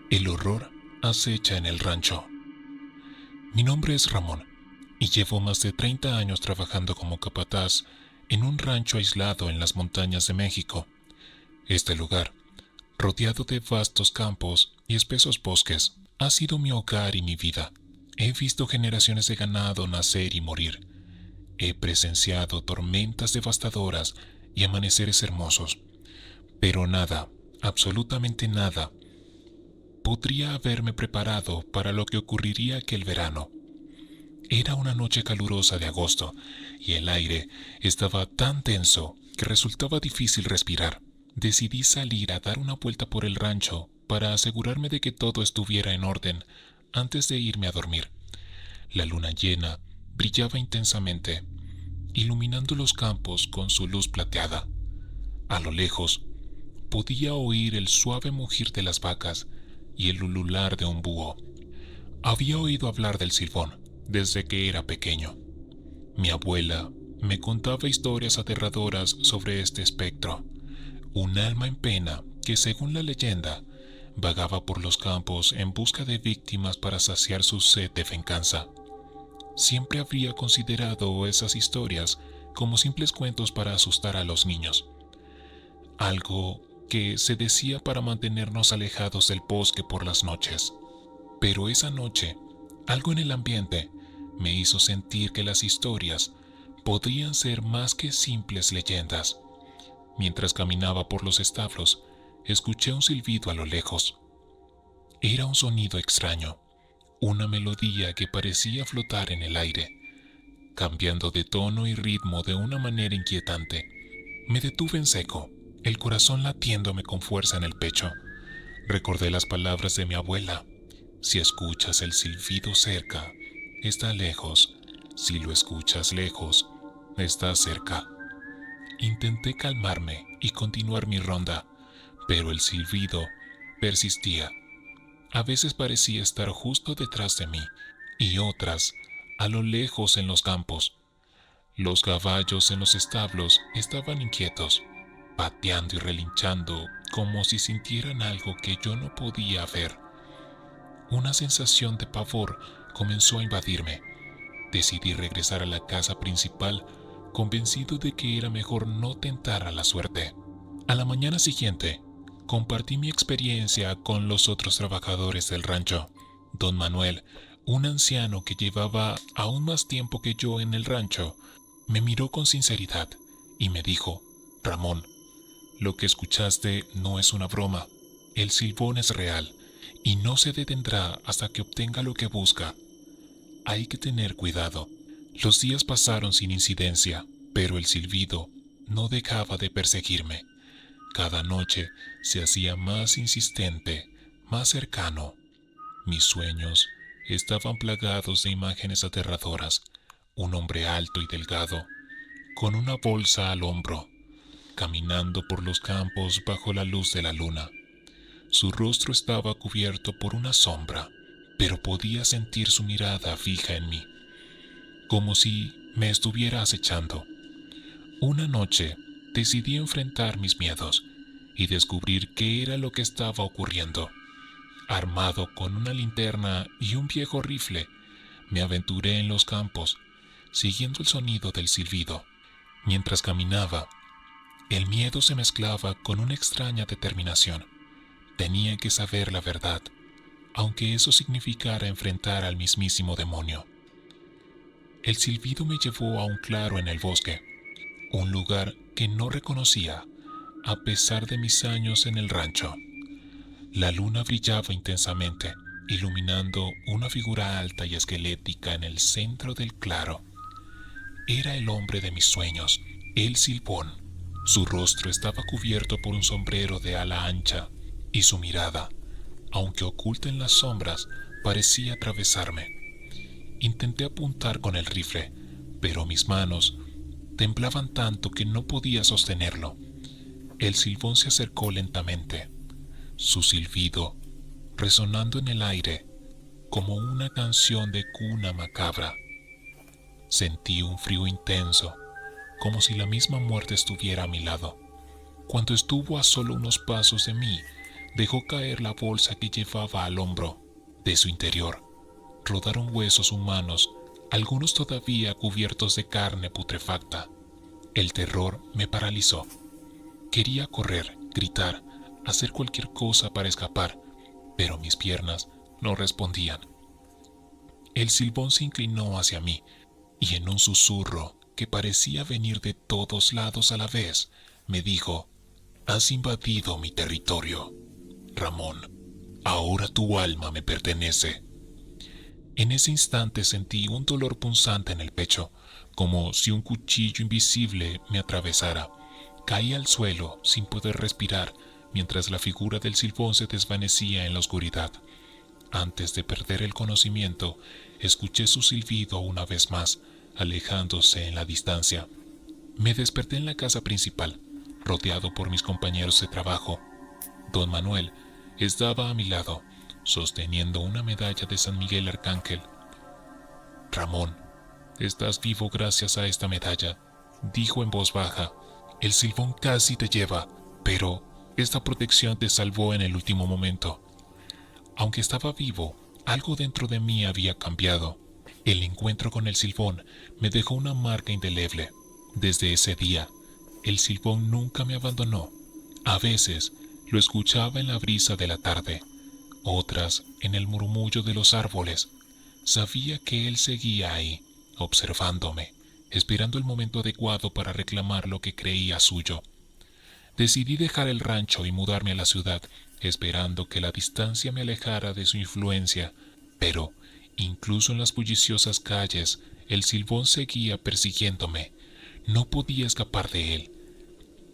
El horror acecha en el rancho. Mi nombre es Ramón y llevo más de 30 años trabajando como capataz en un rancho aislado en las montañas de México. Este lugar, rodeado de vastos campos y espesos bosques, ha sido mi hogar y mi vida. He visto generaciones de ganado nacer y morir. He presenciado tormentas devastadoras y amaneceres hermosos, pero nada, absolutamente nada, podría haberme preparado para lo que ocurriría aquel verano. Era una noche calurosa de agosto y el aire estaba tan tenso que resultaba difícil respirar. Decidí salir a dar una vuelta por el rancho para asegurarme de que todo estuviera en orden antes de irme a dormir. La luna llena brillaba intensamente, iluminando los campos con su luz plateada. A lo lejos, podía oír el suave mugir de las vacas y el ulular de un búho. Había oído hablar del silbón desde que era pequeño. Mi abuela me contaba historias aterradoras sobre este espectro, un alma en pena que, según la leyenda, vagaba por los campos en busca de víctimas para saciar su sed de venganza. Siempre habría considerado esas historias como simples cuentos para asustar a los niños, algo que se decía para mantenernos alejados del bosque por las noches. Pero esa noche, algo en el ambiente me hizo sentir que las historias podrían ser más que simples leyendas. Mientras caminaba por los establos, escuché un silbido a lo lejos. Era un sonido extraño, una melodía que parecía flotar en el aire, cambiando de tono y ritmo de una manera inquietante. Me detuve en seco, el corazón latiéndome con fuerza en el pecho. Recordé las palabras de mi abuela: si escuchas el silbido cerca, está lejos; si lo escuchas lejos, está cerca. Intenté calmarme y continuar mi ronda, pero el silbido persistía. A veces parecía estar justo detrás de mí, y otras a lo lejos en los campos. Los caballos en los establos estaban inquietos, pateando y relinchando como si sintieran algo que yo no podía ver. Una sensación de pavor comenzó a invadirme. Decidí regresar a la casa principal, convencido de que era mejor no tentar a la suerte. A la mañana siguiente, compartí mi experiencia con los otros trabajadores del rancho. Don Manuel, un anciano que llevaba aún más tiempo que yo en el rancho, me miró con sinceridad y me dijo: Ramón, lo que escuchaste no es una broma. El silbón es real y no se detendrá hasta que obtenga lo que busca. Hay que tener cuidado. Los días pasaron sin incidencia, pero el silbido no dejaba de perseguirme. Cada noche se hacía más insistente, más cercano. Mis sueños estaban plagados de imágenes aterradoras: un hombre alto y delgado, con una bolsa al hombro, caminando por los campos bajo la luz de la luna. Su rostro estaba cubierto por una sombra, pero podía sentir su mirada fija en mí, como si me estuviera acechando. Una noche decidí enfrentar mis miedos y descubrir qué era lo que estaba ocurriendo. Armado con una linterna y un viejo rifle, me aventuré en los campos, siguiendo el sonido del silbido. Mientras caminaba, el miedo se mezclaba con una extraña determinación. Tenía que saber la verdad, aunque eso significara enfrentar al mismísimo demonio. El silbido me llevó a un claro en el bosque, un lugar que no reconocía a pesar de mis años en el rancho. La luna brillaba intensamente, iluminando una figura alta y esquelética en el centro del claro. Era el hombre de mis sueños, el Silbón. Su rostro estaba cubierto por un sombrero de ala ancha, y su mirada, aunque oculta en las sombras, parecía atravesarme. Intenté apuntar con el rifle, pero mis manos temblaban tanto que no podía sostenerlo. El Silbón se acercó lentamente, su silbido resonando en el aire como una canción de cuna macabra. Sentí un frío intenso, como si la misma muerte estuviera a mi lado. Cuando estuvo a solo unos pasos de mí, Dejó caer la bolsa que llevaba al hombro. De su interior rodaron huesos humanos, algunos todavía cubiertos de carne putrefacta. El terror me paralizó. Quería correr, gritar, hacer cualquier cosa para escapar, pero mis piernas no respondían. El silbón se inclinó hacia mí y en un susurro que parecía venir de todos lados a la vez, me dijo: «Has invadido mi territorio, Ramón. Ahora tu alma me pertenece». En ese instante sentí un dolor punzante en el pecho, como si un cuchillo invisible me atravesara. Caí al suelo sin poder respirar mientras la figura del silbón se desvanecía en la oscuridad. Antes de perder el conocimiento, escuché su silbido una vez más, alejándose en la distancia. Me desperté en la casa principal, rodeado por mis compañeros de trabajo. Don Manuel estaba a mi lado, sosteniendo una medalla de San Miguel Arcángel. «Ramón, estás vivo gracias a esta medalla», dijo en voz baja. «El silbón casi te lleva, pero esta protección te salvó en el último momento». Aunque estaba vivo, algo dentro de mí había cambiado. El encuentro con el silbón me dejó una marca indeleble. Desde ese día, el silbón nunca me abandonó. A veces lo escuchaba en la brisa de la tarde, otras en el murmullo de los árboles. Sabía que él seguía ahí, observándome, esperando el momento adecuado para reclamar lo que creía suyo. Decidí dejar el rancho y mudarme a la ciudad, esperando que la distancia me alejara de su influencia, pero incluso en las bulliciosas calles, el silbón seguía persiguiéndome. No podía escapar de él.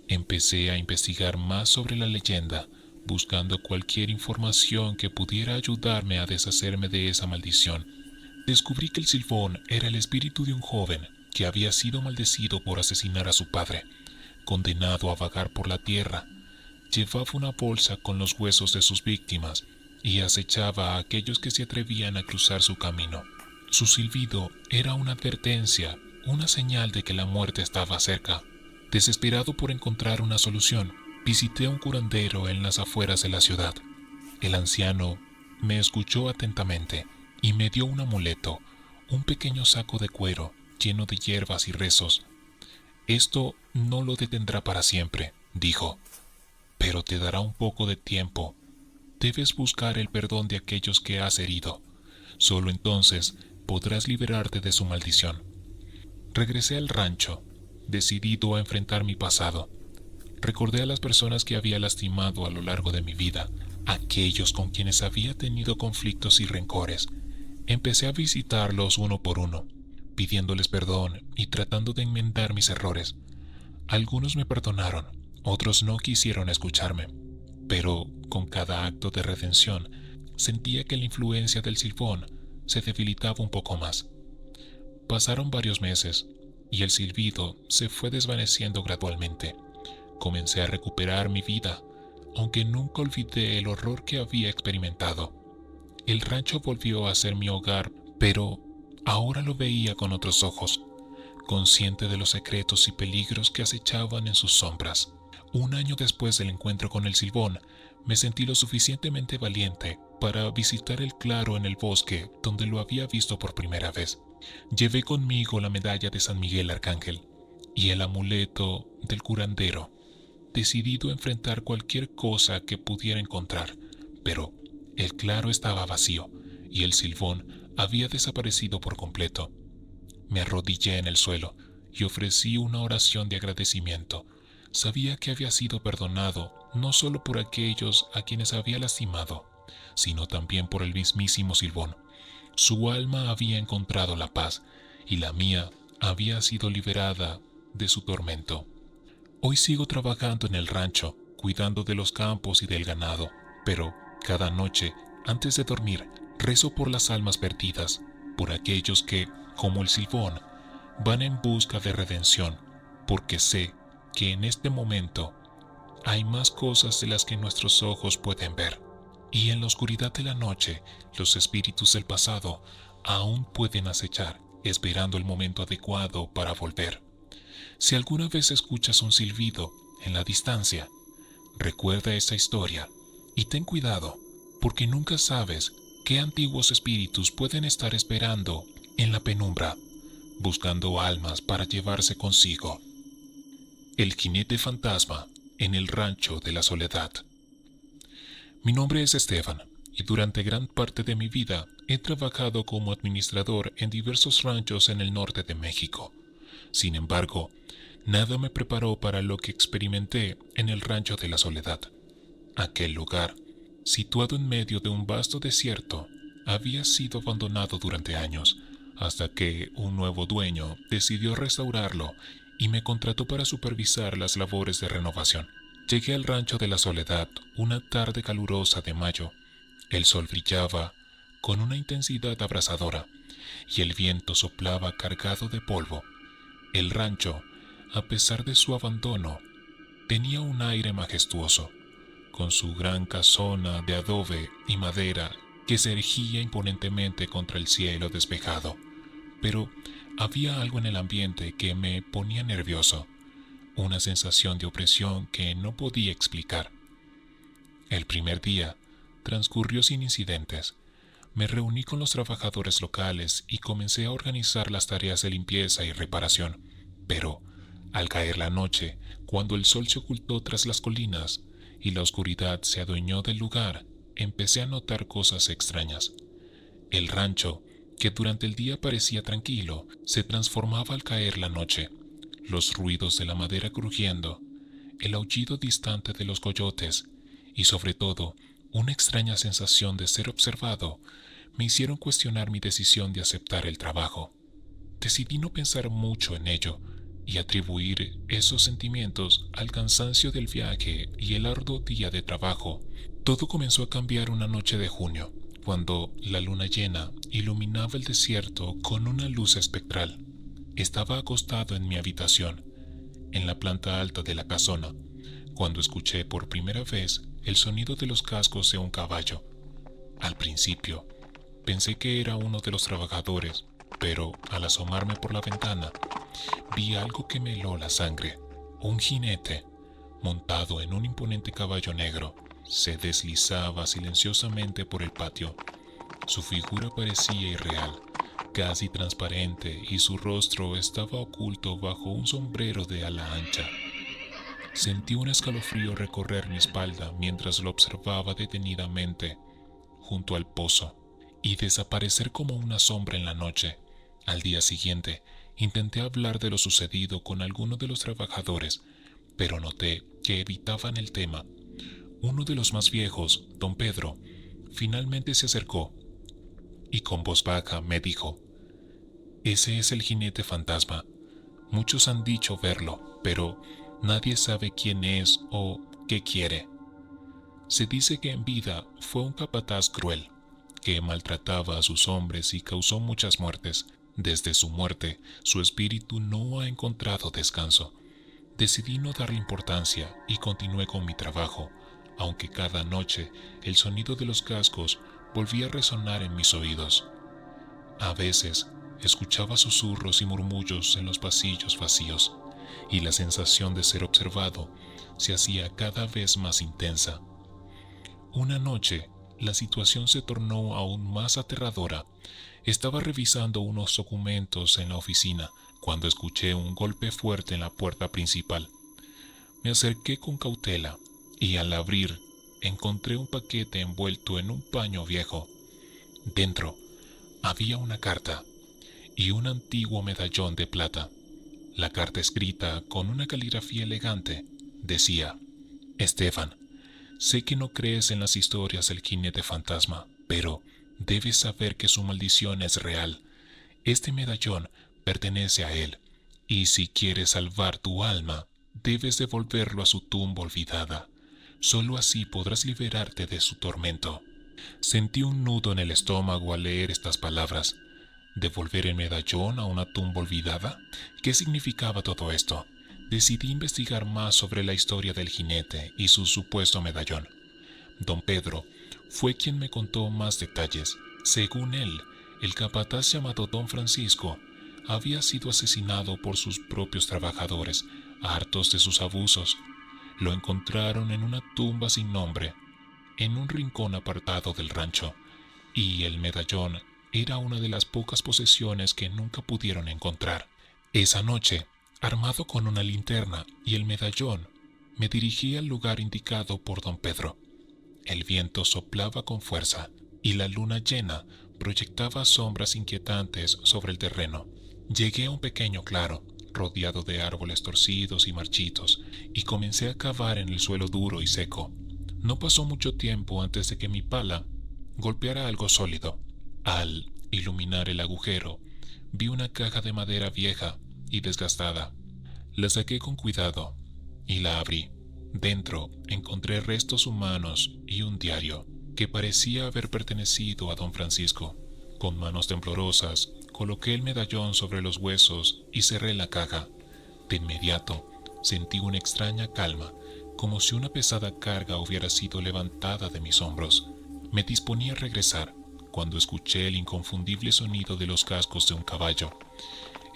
Empecé a investigar más sobre la leyenda, buscando cualquier información que pudiera ayudarme a deshacerme de esa maldición. Descubrí que el silbón era el espíritu de un joven que había sido maldecido por asesinar a su padre, condenado a vagar por la tierra. Llevaba una bolsa con los huesos de sus víctimas y acechaba a aquellos que se atrevían a cruzar su camino. Su silbido era una advertencia, una señal de que la muerte estaba cerca. Desesperado por encontrar una solución, visité a un curandero en las afueras de la ciudad. El anciano me escuchó atentamente y me dio un amuleto, un pequeño saco de cuero lleno de hierbas y rezos. «Esto no lo detendrá para siempre», dijo, «pero te dará un poco de tiempo. Debes buscar el perdón de aquellos que has herido. Solo entonces podrás liberarte de su maldición». Regresé al rancho, decidido a enfrentar mi pasado. Recordé a las personas que había lastimado a lo largo de mi vida, aquellos con quienes había tenido conflictos y rencores. Empecé a visitarlos uno por uno, pidiéndoles perdón y tratando de enmendar mis errores. Algunos me perdonaron, otros no quisieron escucharme, pero con cada acto de redención sentía que la influencia del silbón se debilitaba un poco más. Pasaron varios meses y el silbido se fue desvaneciendo gradualmente. Comencé a recuperar mi vida, aunque nunca olvidé el horror que había experimentado. El rancho volvió a ser mi hogar, pero ahora lo veía con otros ojos, consciente de los secretos y peligros que acechaban en sus sombras. Un año después del encuentro con el silbón, me sentí lo suficientemente valiente para visitar el claro en el bosque donde lo había visto por primera vez. Llevé conmigo la medalla de San Miguel Arcángel y el amuleto del curandero, decidido a enfrentar cualquier cosa que pudiera encontrar, pero el claro estaba vacío y el silbón había desaparecido por completo. Me arrodillé en el suelo y ofrecí una oración de agradecimiento. Sabía que había sido perdonado no solo por aquellos a quienes había lastimado, sino también por el mismísimo silbón. Su alma había encontrado la paz y la mía había sido liberada de su tormento. Hoy sigo trabajando en el rancho, cuidando de los campos y del ganado, pero cada noche, antes de dormir, rezo por las almas perdidas, por aquellos que, como el silbón, van en busca de redención, porque sé que en este momento hay más cosas de las que nuestros ojos pueden ver, y en la oscuridad de la noche los espíritus del pasado aún pueden acechar, esperando el momento adecuado para volver. Si alguna vez escuchas un silbido en la distancia, recuerda esta historia Y ten cuidado, porque nunca sabes qué antiguos espíritus pueden estar esperando en la penumbra, buscando almas para llevarse consigo. El jinete fantasma en el rancho de la soledad. Mi nombre es Esteban, y durante gran parte de mi vida he trabajado como administrador en diversos ranchos en el norte de México. Sin embargo, nada me preparó para lo que experimenté en el rancho de la soledad. Aquel lugar, situado en medio de un vasto desierto, había sido abandonado durante años, hasta que un nuevo dueño decidió restaurarlo y me contrató para supervisar las labores de renovación. Llegué al rancho de la soledad una tarde calurosa de mayo. El sol brillaba con una intensidad abrasadora y el viento soplaba cargado de polvo. El rancho, a pesar de su abandono, tenía un aire majestuoso, con su gran casona de adobe y madera que se erguía imponentemente contra el cielo despejado. Pero había algo en el ambiente que me ponía nervioso, una sensación de opresión que no podía explicar. El primer día transcurrió sin incidentes. Me reuní con los trabajadores locales y comencé a organizar las tareas de limpieza y reparación. Pero, al caer la noche, cuando el sol se ocultó tras las colinas y la oscuridad se adueñó del lugar, empecé a notar cosas extrañas. El rancho, que durante el día parecía tranquilo, se transformaba al caer la noche. Los ruidos de la madera crujiendo, el aullido distante de los coyotes y sobre todo una extraña sensación de ser observado me hicieron cuestionar mi decisión de aceptar el trabajo. Decidí no pensar mucho en ello y atribuir esos sentimientos al cansancio del viaje y el arduo día de trabajo. Todo comenzó a cambiar una noche de junio, cuando la luna llena iluminaba el desierto con una luz espectral. Estaba acostado en mi habitación, en la planta alta de la casona, cuando escuché por primera vez el sonido de los cascos de un caballo. Al principio, pensé que era uno de los trabajadores, pero al asomarme por la ventana, vi algo que me heló la sangre. Un jinete, montado en un imponente caballo negro, se deslizaba silenciosamente por el patio. Su figura parecía irreal, casi transparente, y su rostro estaba oculto bajo un sombrero de ala ancha. Sentí un escalofrío recorrer mi espalda mientras lo observaba detenidamente junto al pozo y desaparecer como una sombra en la noche. Al día siguiente, intenté hablar de lo sucedido con alguno de los trabajadores, pero noté que evitaban el tema. Uno de los más viejos, don Pedro, finalmente se acercó y con voz baja me dijo: «Ese es el jinete fantasma. Muchos han dicho verlo, pero nadie sabe quién es o qué quiere. Se dice que en vida fue un capataz cruel, que maltrataba a sus hombres y causó muchas muertes. Desde su muerte, su espíritu no ha encontrado descanso. Decidí no darle importancia y continué con mi trabajo, aunque cada noche el sonido de los cascos volvía a resonar en mis oídos. A veces escuchaba susurros y murmullos en los pasillos vacíos, y la sensación de ser observado se hacía cada vez más intensa. Una noche, la situación se tornó aún más aterradora. Estaba revisando unos documentos en la oficina cuando escuché un golpe fuerte en la puerta principal. Me acerqué con cautela y al abrir encontré un paquete envuelto en un paño viejo. Dentro había una carta y un antiguo medallón de plata. La carta, escrita con una caligrafía elegante, decía: «Esteban, sé que no crees en las historias del jinete fantasma, pero debes saber que su maldición es real. Este medallón pertenece a él, y si quieres salvar tu alma, debes devolverlo a su tumba olvidada. Solo así podrás liberarte de su tormento». Sentí un nudo en el estómago al leer estas palabras. ¿Devolver el medallón a una tumba olvidada? ¿Qué significaba todo esto? Decidí investigar más sobre la historia del jinete y su supuesto medallón. Don Pedro fue quien me contó más detalles. Según él, el capataz llamado Don Francisco había sido asesinado por sus propios trabajadores, hartos de sus abusos. Lo encontraron en una tumba sin nombre. en un rincón apartado del rancho, y el medallón era una de las pocas posesiones que nunca pudieron encontrar. Esa noche, armado con una linterna y el medallón, me dirigí al lugar indicado por don Pedro. El viento soplaba con fuerza y la luna llena proyectaba sombras inquietantes sobre el terreno. Llegué a un pequeño claro, rodeado de árboles torcidos y marchitos, y comencé a cavar en el suelo duro y seco. No pasó mucho tiempo antes de que mi pala golpeara algo sólido. Al iluminar el agujero, vi una caja de madera vieja y desgastada. La saqué con cuidado y la abrí. Dentro encontré restos humanos y un diario que parecía haber pertenecido a don Francisco. Con manos temblorosas, coloqué el medallón sobre los huesos y cerré la caja. De inmediato, sentí una extraña calma, como si una pesada carga hubiera sido levantada de mis hombros. Me disponía a regresar, cuando escuché el inconfundible sonido de los cascos de un caballo.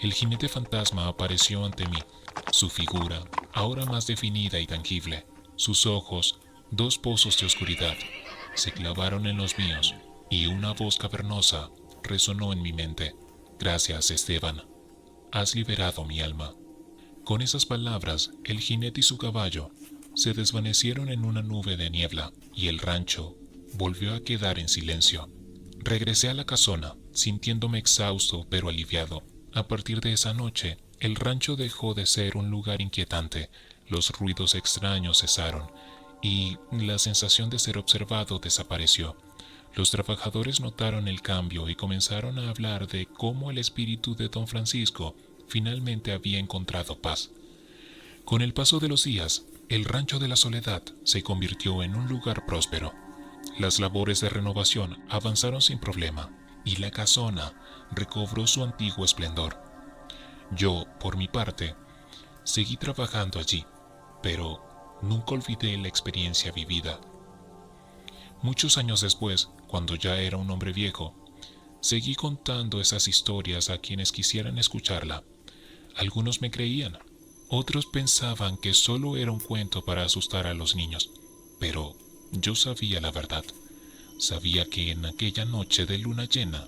El jinete fantasma apareció ante mí, su figura, ahora más definida y tangible, sus ojos, dos pozos de oscuridad, se clavaron en los míos, y una voz cavernosa resonó en mi mente. Gracias, Esteban. Has liberado mi alma. Con esas palabras, el jinete y su caballo se desvanecieron en una nube de niebla, y el rancho volvió a quedar en silencio. Regresé a la casona, sintiéndome exhausto pero aliviado. A partir de esa noche, el rancho dejó de ser un lugar inquietante, los ruidos extraños cesaron, y la sensación de ser observado desapareció. Los trabajadores notaron el cambio y comenzaron a hablar de cómo el espíritu de don Francisco finalmente había encontrado paz. Con el paso de los días, el Rancho de la Soledad se convirtió en un lugar próspero. Las labores de renovación avanzaron sin problema y la casona recobró su antiguo esplendor. Yo, por mi parte, seguí trabajando allí, pero nunca olvidé la experiencia vivida. Muchos años después, cuando ya era un hombre viejo, seguí contando esas historias a quienes quisieran escucharla. Algunos me creían, otros pensaban que solo era un cuento para asustar a los niños, pero yo sabía la verdad. Sabía que en aquella noche de luna llena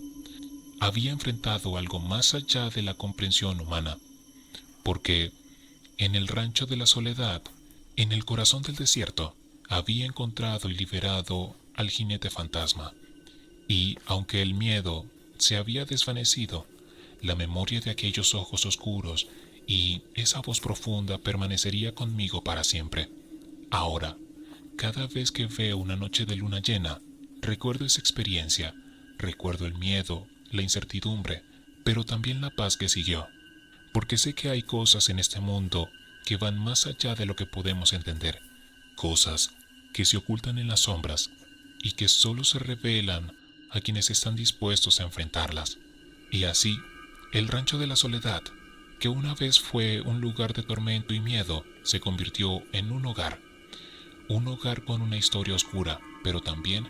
había enfrentado algo más allá de la comprensión humana, porque en el Rancho de la Soledad, en el corazón del desierto, había encontrado y liberado al jinete fantasma, y aunque el miedo se había desvanecido, la memoria de aquellos ojos oscuros y esa voz profunda permanecería conmigo para siempre. Ahora, cada vez que veo una noche de luna llena, recuerdo esa experiencia, recuerdo el miedo, la incertidumbre, pero también la paz que siguió, porque sé que hay cosas en este mundo que van más allá de lo que podemos entender, cosas que se ocultan en las sombras y que solo se revelan a quienes están dispuestos a enfrentarlas. Y así, el Rancho de la Soledad, que una vez fue un lugar de tormento y miedo, se convirtió en un hogar con una historia oscura, pero también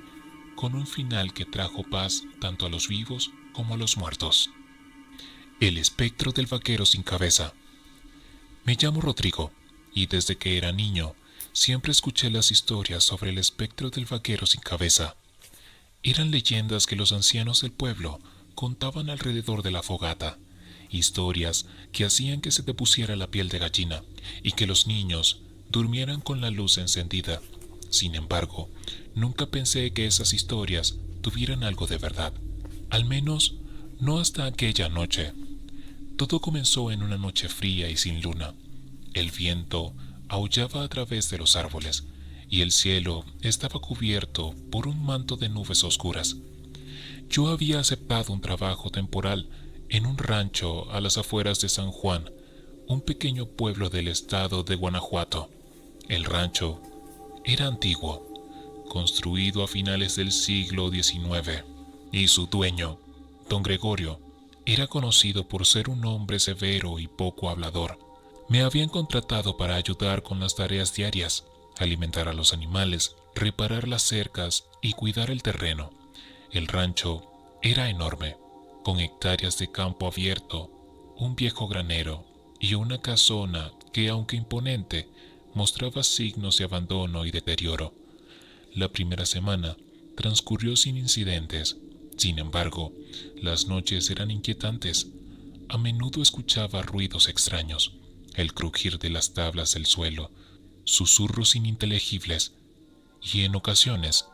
con un final que trajo paz tanto a los vivos como a los muertos. El espectro del vaquero sin cabeza. Me llamo Rodrigo, y desde que era niño, siempre escuché las historias sobre el espectro del vaquero sin cabeza. Eran leyendas que los ancianos del pueblo contaban alrededor de la fogata, historias que hacían que se te pusiera la piel de gallina y que los niños durmieran con la luz encendida. Sin embargo, nunca pensé que esas historias tuvieran algo de verdad, al menos no hasta aquella noche. Todo comenzó en una noche fría y sin luna. El viento aullaba a través de los árboles y el cielo estaba cubierto por un manto de nubes oscuras. Yo había aceptado un trabajo temporal en un rancho a las afueras de San Juan, un pequeño pueblo del estado de Guanajuato. El rancho era antiguo, construido a finales del siglo XIX, y su dueño, don Gregorio, era conocido por ser un hombre severo y poco hablador. Me habían contratado para ayudar con las tareas diarias, alimentar a los animales, reparar las cercas y cuidar el terreno. El rancho era enorme, con hectáreas de campo abierto, un viejo granero y una casona que, aunque imponente, mostraba signos de abandono y deterioro. La primera semana transcurrió sin incidentes. Sin embargo, las noches eran inquietantes. A menudo escuchaba ruidos extraños, el crujir de las tablas del suelo, susurros ininteligibles y en ocasiones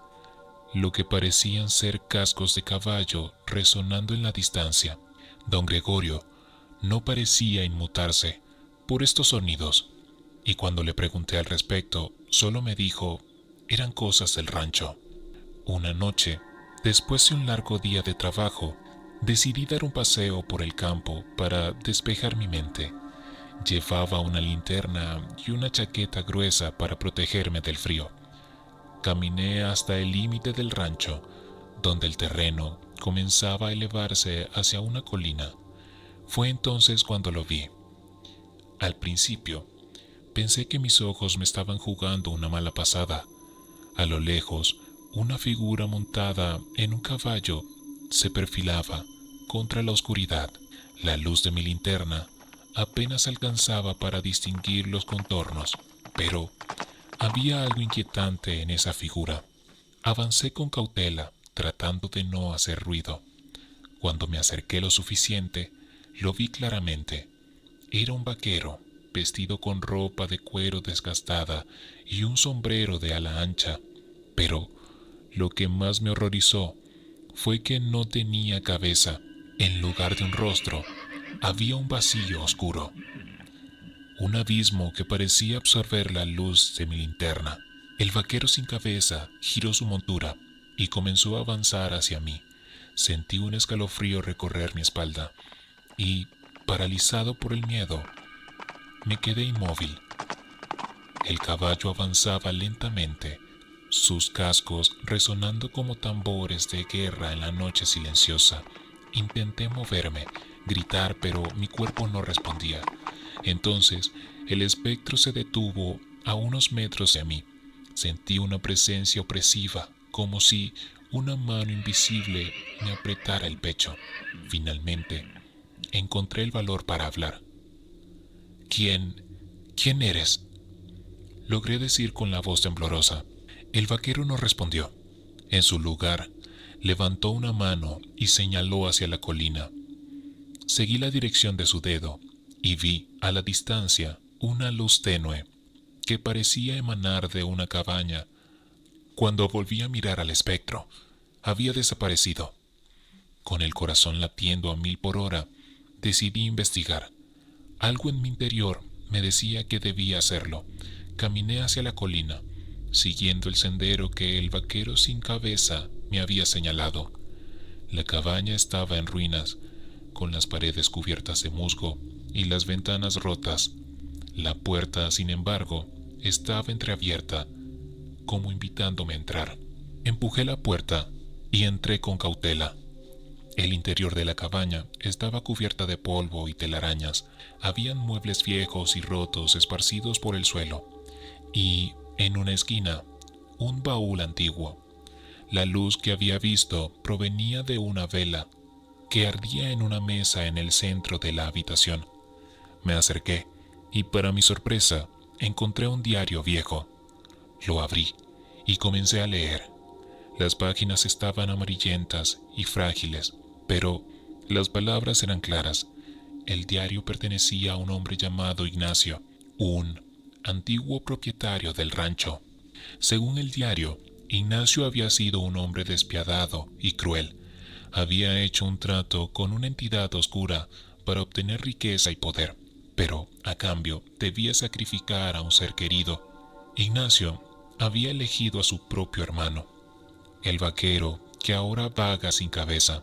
lo que parecían ser cascos de caballo resonando en la distancia. Don Gregorio no parecía inmutarse por estos sonidos, y cuando le pregunté al respecto, solo me dijo, eran cosas del rancho. Una noche, después de un largo día de trabajo, decidí dar un paseo por el campo para despejar mi mente. Llevaba una linterna y una chaqueta gruesa para protegerme del frío. Caminé hasta el límite del rancho, donde el terreno comenzaba a elevarse hacia una colina. Fue entonces cuando lo vi. Al principio, pensé que mis ojos me estaban jugando una mala pasada. A lo lejos, una figura montada en un caballo se perfilaba contra la oscuridad. La luz de mi linterna apenas alcanzaba para distinguir los contornos, pero había algo inquietante en esa figura. Avancé con cautela, tratando de no hacer ruido. Cuando me acerqué lo suficiente, lo vi claramente. Era un vaquero, vestido con ropa de cuero desgastada y un sombrero de ala ancha. Pero lo que más me horrorizó fue que no tenía cabeza. En lugar de un rostro, había un vacío oscuro. Un abismo que parecía absorber la luz de mi linterna. El vaquero sin cabeza giró su montura y comenzó a avanzar hacia mí. Sentí un escalofrío recorrer mi espalda y, paralizado por el miedo, me quedé inmóvil. El caballo avanzaba lentamente, sus cascos resonando como tambores de guerra en la noche silenciosa. Intenté moverme, gritar, pero mi cuerpo no respondía. Entonces, el espectro se detuvo a unos metros de mí. Sentí una presencia opresiva, como si una mano invisible me apretara el pecho. Finalmente, encontré el valor para hablar. ¿Quién eres?, logré decir con la voz temblorosa. El vaquero no respondió. En su lugar, levantó una mano y señaló hacia la colina. Seguí la dirección de su dedo y vi, a la distancia, una luz tenue que parecía emanar de una cabaña. Cuando volví a mirar al espectro, había desaparecido. Con el corazón latiendo a 1000 por hora, decidí investigar. Algo en mi interior me decía que debía hacerlo. Caminé hacia la colina, siguiendo el sendero que el vaquero sin cabeza me había señalado. La cabaña estaba en ruinas, con las paredes cubiertas de musgo y las ventanas rotas. La puerta, sin embargo, estaba entreabierta, como invitándome a entrar. Empujé la puerta y entré con cautela. El interior de la cabaña estaba cubierta de polvo y telarañas. Habían muebles viejos y rotos esparcidos por el suelo. Y, en una esquina, un baúl antiguo. La luz que había visto provenía de una vela que ardía en una mesa en el centro de la habitación. Me acerqué y, para mi sorpresa, encontré un diario viejo. Lo abrí y comencé a leer. Las páginas estaban amarillentas y frágiles, pero las palabras eran claras. El diario pertenecía a un hombre llamado Ignacio, un antiguo propietario del rancho. Según el diario, Ignacio había sido un hombre despiadado y cruel. Había hecho un trato con una entidad oscura para obtener riqueza y poder, pero a cambio debía sacrificar a un ser querido. Ignacio había elegido a su propio hermano, el vaquero que ahora vaga sin cabeza.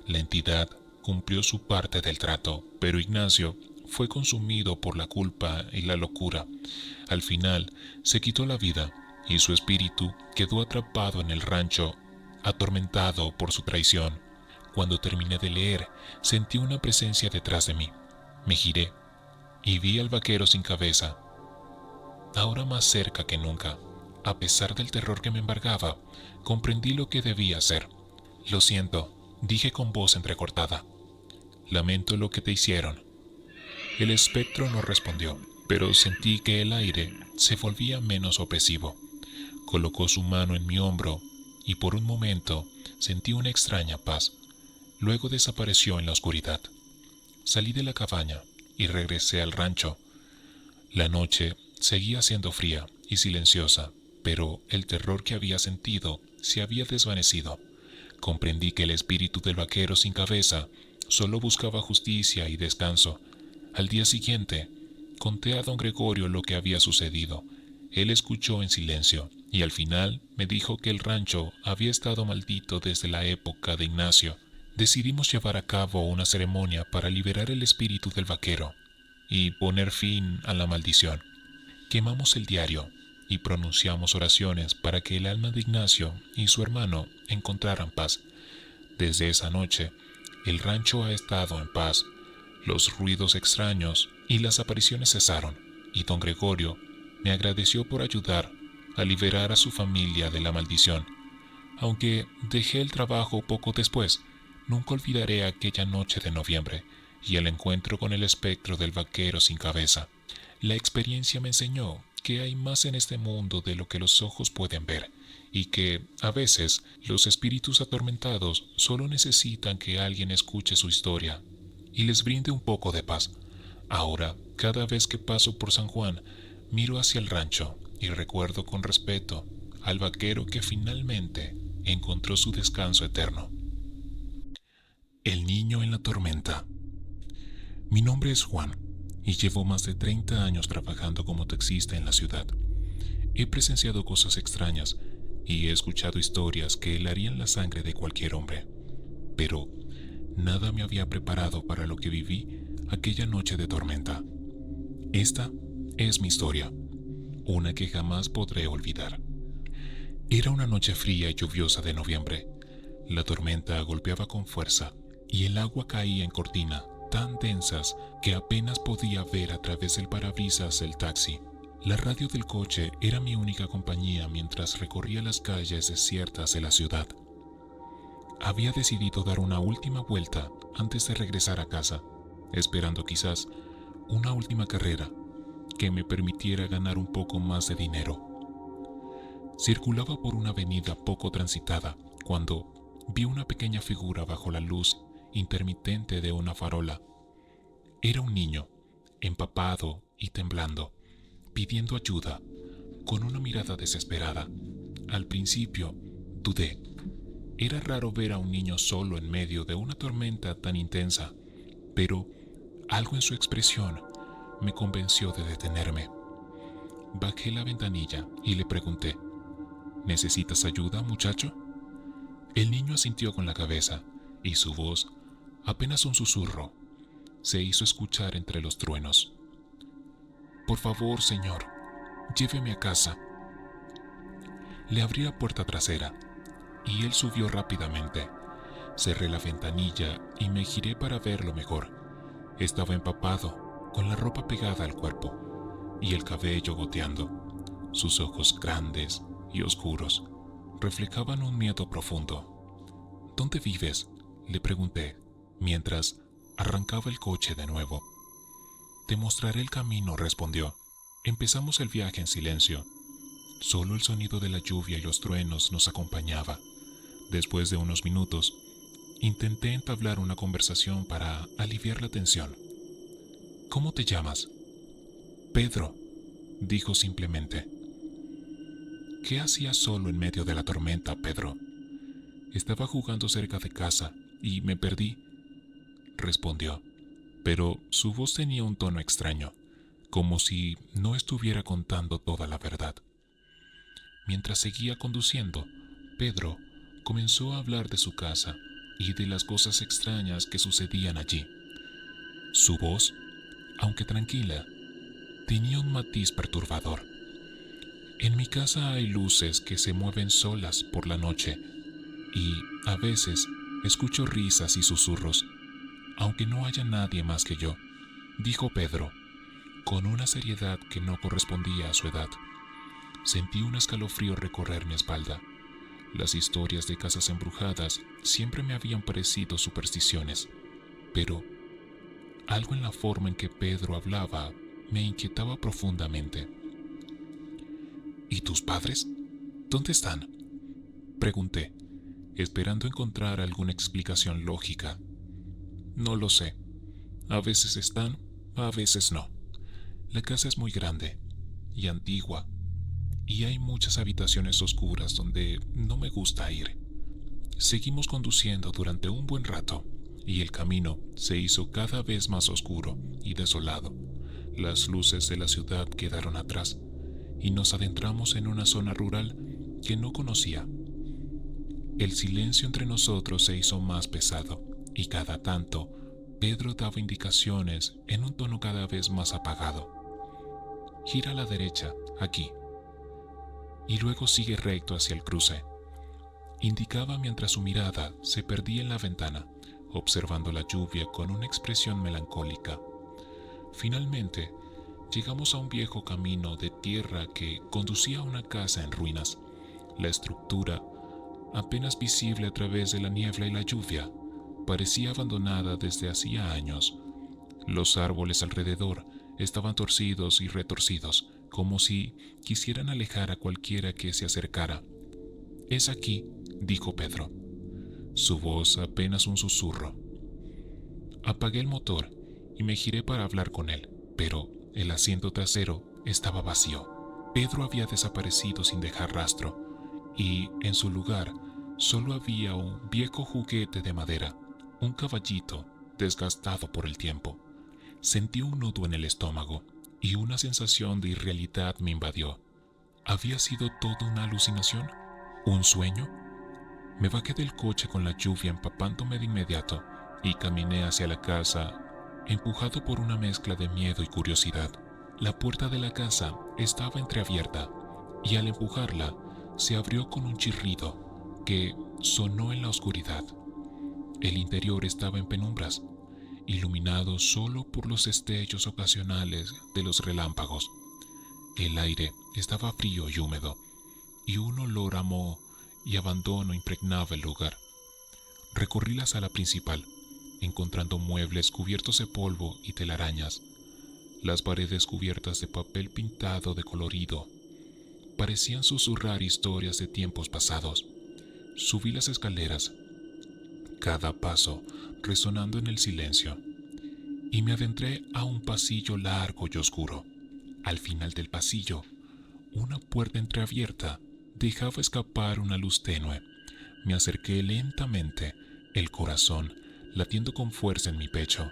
La entidad cumplió su parte del trato, pero Ignacio fue consumido por la culpa y la locura. Al final, se quitó la vida y su espíritu quedó atrapado en el rancho, atormentado por su traición. Cuando terminé de leer, sentí una presencia detrás de mí. Me giré y vi al vaquero sin cabeza, ahora más cerca que nunca. A pesar del terror que me embargaba, comprendí lo que debía hacer. «Lo siento», dije con voz entrecortada. «Lamento lo que te hicieron». El espectro no respondió, pero sentí que el aire se volvía menos opresivo. Colocó su mano en mi hombro y por un momento sentí una extraña paz. Luego desapareció en la oscuridad. Salí de la cabaña y regresé al rancho. La noche seguía siendo fría y silenciosa, pero el terror que había sentido se había desvanecido. Comprendí que el espíritu del vaquero sin cabeza solo buscaba justicia y descanso. Al día siguiente, conté a don Gregorio lo que había sucedido. Él escuchó en silencio y al final me dijo que el rancho había estado maldito desde la época de Ignacio. Decidimos llevar a cabo una ceremonia para liberar el espíritu del vaquero y poner fin a la maldición. Quemamos el diario y pronunciamos oraciones para que el alma de Ignacio y su hermano encontraran paz. Desde esa noche, el rancho ha estado en paz. Los ruidos extraños y las apariciones cesaron, y don Gregorio me agradeció por ayudar a liberar a su familia de la maldición. Aunque dejé el trabajo poco después, nunca olvidaré aquella noche de noviembre y el encuentro con el espectro del vaquero sin cabeza. La experiencia me enseñó que hay más en este mundo de lo que los ojos pueden ver, y que, a veces, los espíritus atormentados solo necesitan que alguien escuche su historia y les brinde un poco de paz. Ahora, cada vez que paso por San Juan, miro hacia el rancho y recuerdo con respeto al vaquero que finalmente encontró su descanso eterno. El niño en la tormenta. Mi nombre es Juan y llevo más de 30 años trabajando como taxista en la ciudad. He presenciado cosas extrañas y he escuchado historias que helarían la sangre de cualquier hombre. Pero nada me había preparado para lo que viví aquella noche de tormenta. Esta es mi historia, una que jamás podré olvidar. Era una noche fría y lluviosa de noviembre. La tormenta golpeaba con fuerza y el agua caía en cortina tan densas que apenas podía ver a través del parabrisas del taxi. La radio del coche era mi única compañía mientras recorría las calles desiertas de la ciudad. Había decidido dar una última vuelta antes de regresar a casa, esperando quizás una última carrera que me permitiera ganar un poco más de dinero. Circulaba por una avenida poco transitada cuando vi una pequeña figura bajo la luz intermitente de una farola. Era un niño, empapado y temblando, pidiendo ayuda, con una mirada desesperada. Al principio, dudé. Era raro ver a un niño solo en medio de una tormenta tan intensa, pero algo en su expresión me convenció de detenerme. Bajé la ventanilla y le pregunté, ¿necesitas ayuda, muchacho? El niño asintió con la cabeza y su voz, apenas un susurro, se hizo escuchar entre los truenos. Por favor, señor, lléveme a casa. Le abrí la puerta trasera y él subió rápidamente. Cerré la ventanilla y me giré para verlo mejor. Estaba empapado, con la ropa pegada al cuerpo y el cabello goteando. Sus ojos grandes y oscuros reflejaban un miedo profundo. ¿Dónde vives?, le pregunté, mientras arrancaba el coche de nuevo. Te mostraré el camino, respondió. Empezamos el viaje en silencio. Solo el sonido de la lluvia y los truenos nos acompañaba. Después de unos minutos, intenté entablar una conversación para aliviar la tensión. ¿Cómo te llamas? Pedro, dijo simplemente. ¿Qué hacías solo en medio de la tormenta, Pedro? Estaba jugando cerca de casa y me perdí, respondió, pero su voz tenía un tono extraño, como si no estuviera contando toda la verdad. Mientras seguía conduciendo, Pedro comenzó a hablar de su casa y de las cosas extrañas que sucedían allí. Su voz, aunque tranquila, tenía un matiz perturbador. En mi casa hay luces que se mueven solas por la noche y, a veces, escucho risas y susurros, aunque no haya nadie más que yo, dijo Pedro, con una seriedad que no correspondía a su edad. Sentí un escalofrío recorrer mi espalda. Las historias de casas embrujadas siempre me habían parecido supersticiones, pero algo en la forma en que Pedro hablaba me inquietaba profundamente. ¿Y tus padres? ¿Dónde están?, pregunté, esperando encontrar alguna explicación lógica. No lo sé. A veces están, a veces no. La casa es muy grande y antigua, y hay muchas habitaciones oscuras donde no me gusta ir. Seguimos conduciendo durante un buen rato, y el camino se hizo cada vez más oscuro y desolado. Las luces de la ciudad quedaron atrás, y nos adentramos en una zona rural que no conocía. El silencio entre nosotros se hizo más pesado, y cada tanto Pedro daba indicaciones en un tono cada vez más apagado. Gira a la derecha, aquí, y luego sigue recto hacia el cruce. Indicaba mientras su mirada se perdía en la ventana, observando la lluvia con una expresión melancólica. Finalmente, llegamos a un viejo camino de tierra que conducía a una casa en ruinas. La estructura, apenas visible a través de la niebla y la lluvia, parecía abandonada desde hacía años. Los árboles alrededor estaban torcidos y retorcidos, como si quisieran alejar a cualquiera que se acercara. «Es aquí», dijo Pedro, su voz apenas un susurro. Apagué el motor y me giré para hablar con él, pero el asiento trasero estaba vacío. Pedro había desaparecido sin dejar rastro, y en su lugar solo había un viejo juguete de madera, un caballito desgastado por el tiempo. Sentí un nudo en el estómago y una sensación de irrealidad me invadió. ¿Había sido todo una alucinación? ¿Un sueño? Me bajé del coche con la lluvia empapándome de inmediato y caminé hacia la casa, empujado por una mezcla de miedo y curiosidad. La puerta de la casa estaba entreabierta y al empujarla se abrió con un chirrido que sonó en la oscuridad. El interior estaba en penumbras, iluminado solo por los destellos ocasionales de los relámpagos. El aire estaba frío y húmedo, y un olor a moho y abandono impregnaba el lugar. Recorrí la sala principal, encontrando muebles cubiertos de polvo y telarañas, las paredes cubiertas de papel pintado de colorido. Parecían susurrar historias de tiempos pasados. Subí las escaleras, cada paso resonando en el silencio, y me adentré a un pasillo largo y oscuro. Al final del pasillo, una puerta entreabierta dejaba escapar una luz tenue. Me acerqué lentamente, el corazón latiendo con fuerza en mi pecho.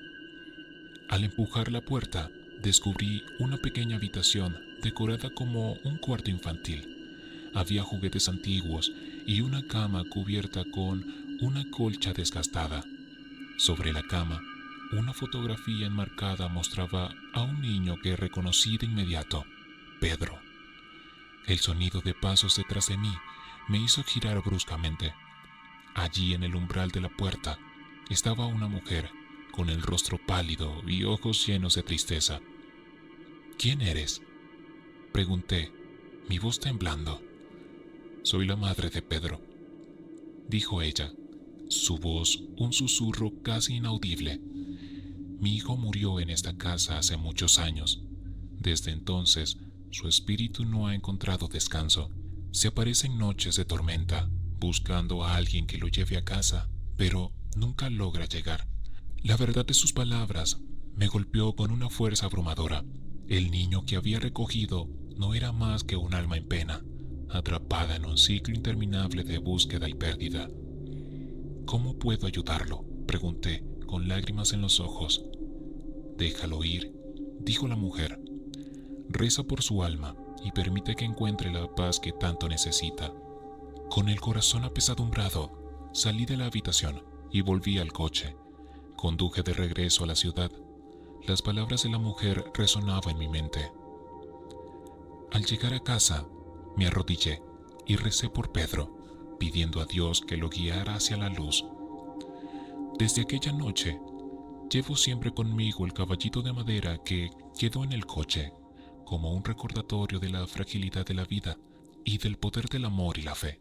Al empujar la puerta, descubrí una pequeña habitación decorada como un cuarto infantil. Había juguetes antiguos y una cama cubierta con una colcha desgastada. Sobre la cama, una fotografía enmarcada mostraba a un niño que reconocí de inmediato: Pedro. El sonido de pasos detrás de mí me hizo girar bruscamente. Allí en el umbral de la puerta estaba una mujer con el rostro pálido y ojos llenos de tristeza. «¿Quién eres?», pregunté, mi voz temblando. «Soy la madre de Pedro», dijo ella, su voz un susurro casi inaudible. «Mi hijo murió en esta casa hace muchos años. Desde entonces, su espíritu no ha encontrado descanso. Se aparece en noches de tormenta, buscando a alguien que lo lleve a casa, pero nunca logra llegar». La verdad de sus palabras me golpeó con una fuerza abrumadora. El niño que había recogido no era más que un alma en pena, atrapada en un ciclo interminable de búsqueda y pérdida. «¿Cómo puedo ayudarlo?», pregunté, con lágrimas en los ojos. «Déjalo ir», dijo la mujer. «Reza por su alma y permite que encuentre la paz que tanto necesita». Con el corazón apesadumbrado, salí de la habitación y volví al coche. Conduje de regreso a la ciudad. Las palabras de la mujer resonaban en mi mente. Al llegar a casa, me arrodillé y recé por Pedro, pidiendo a Dios que lo guiara hacia la luz. Desde aquella noche, llevo siempre conmigo el caballito de madera que quedó en el coche, como un recordatorio de la fragilidad de la vida y del poder del amor y la fe.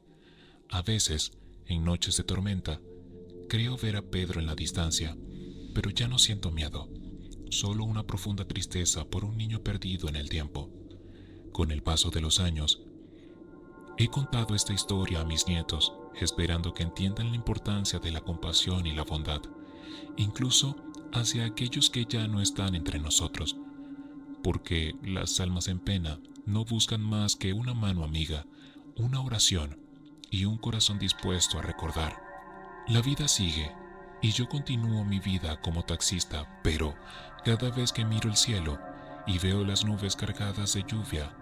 A veces, en noches de tormenta, creo ver a Pedro en la distancia, pero ya no siento miedo, solo una profunda tristeza por un niño perdido en el tiempo. Con el paso de los años, He contado esta historia a mis nietos, esperando que entiendan la importancia de la compasión y la bondad, incluso hacia aquellos que ya no están entre nosotros, porque las almas en pena no buscan más que una mano amiga, una oración y un corazón dispuesto a recordar. La vida sigue y yo continúo mi vida como taxista, pero cada vez que miro el cielo y veo las nubes cargadas de lluvia,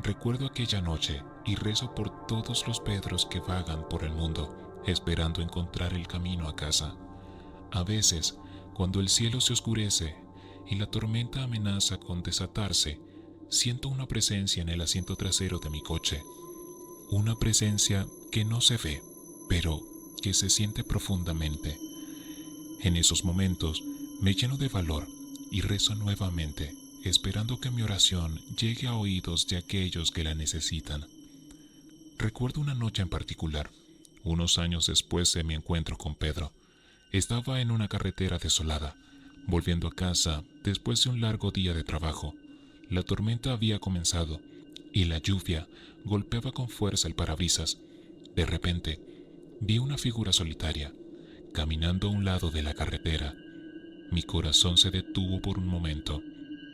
recuerdo aquella noche y rezo por todos los Pedros que vagan por el mundo, esperando encontrar el camino a casa. A veces, cuando el cielo se oscurece y la tormenta amenaza con desatarse, siento una presencia en el asiento trasero de mi coche. Una presencia que no se ve, pero que se siente profundamente. En esos momentos me lleno de valor y rezo nuevamente, esperando que mi oración llegue a oídos de aquellos que la necesitan. Recuerdo una noche en particular, unos años después de mi encuentro con Pedro. Estaba en una carretera desolada, volviendo a casa después de un largo día de trabajo. La tormenta había comenzado y la lluvia golpeaba con fuerza el parabrisas. De repente, vi una figura solitaria, caminando a un lado de la carretera. Mi corazón se detuvo por un momento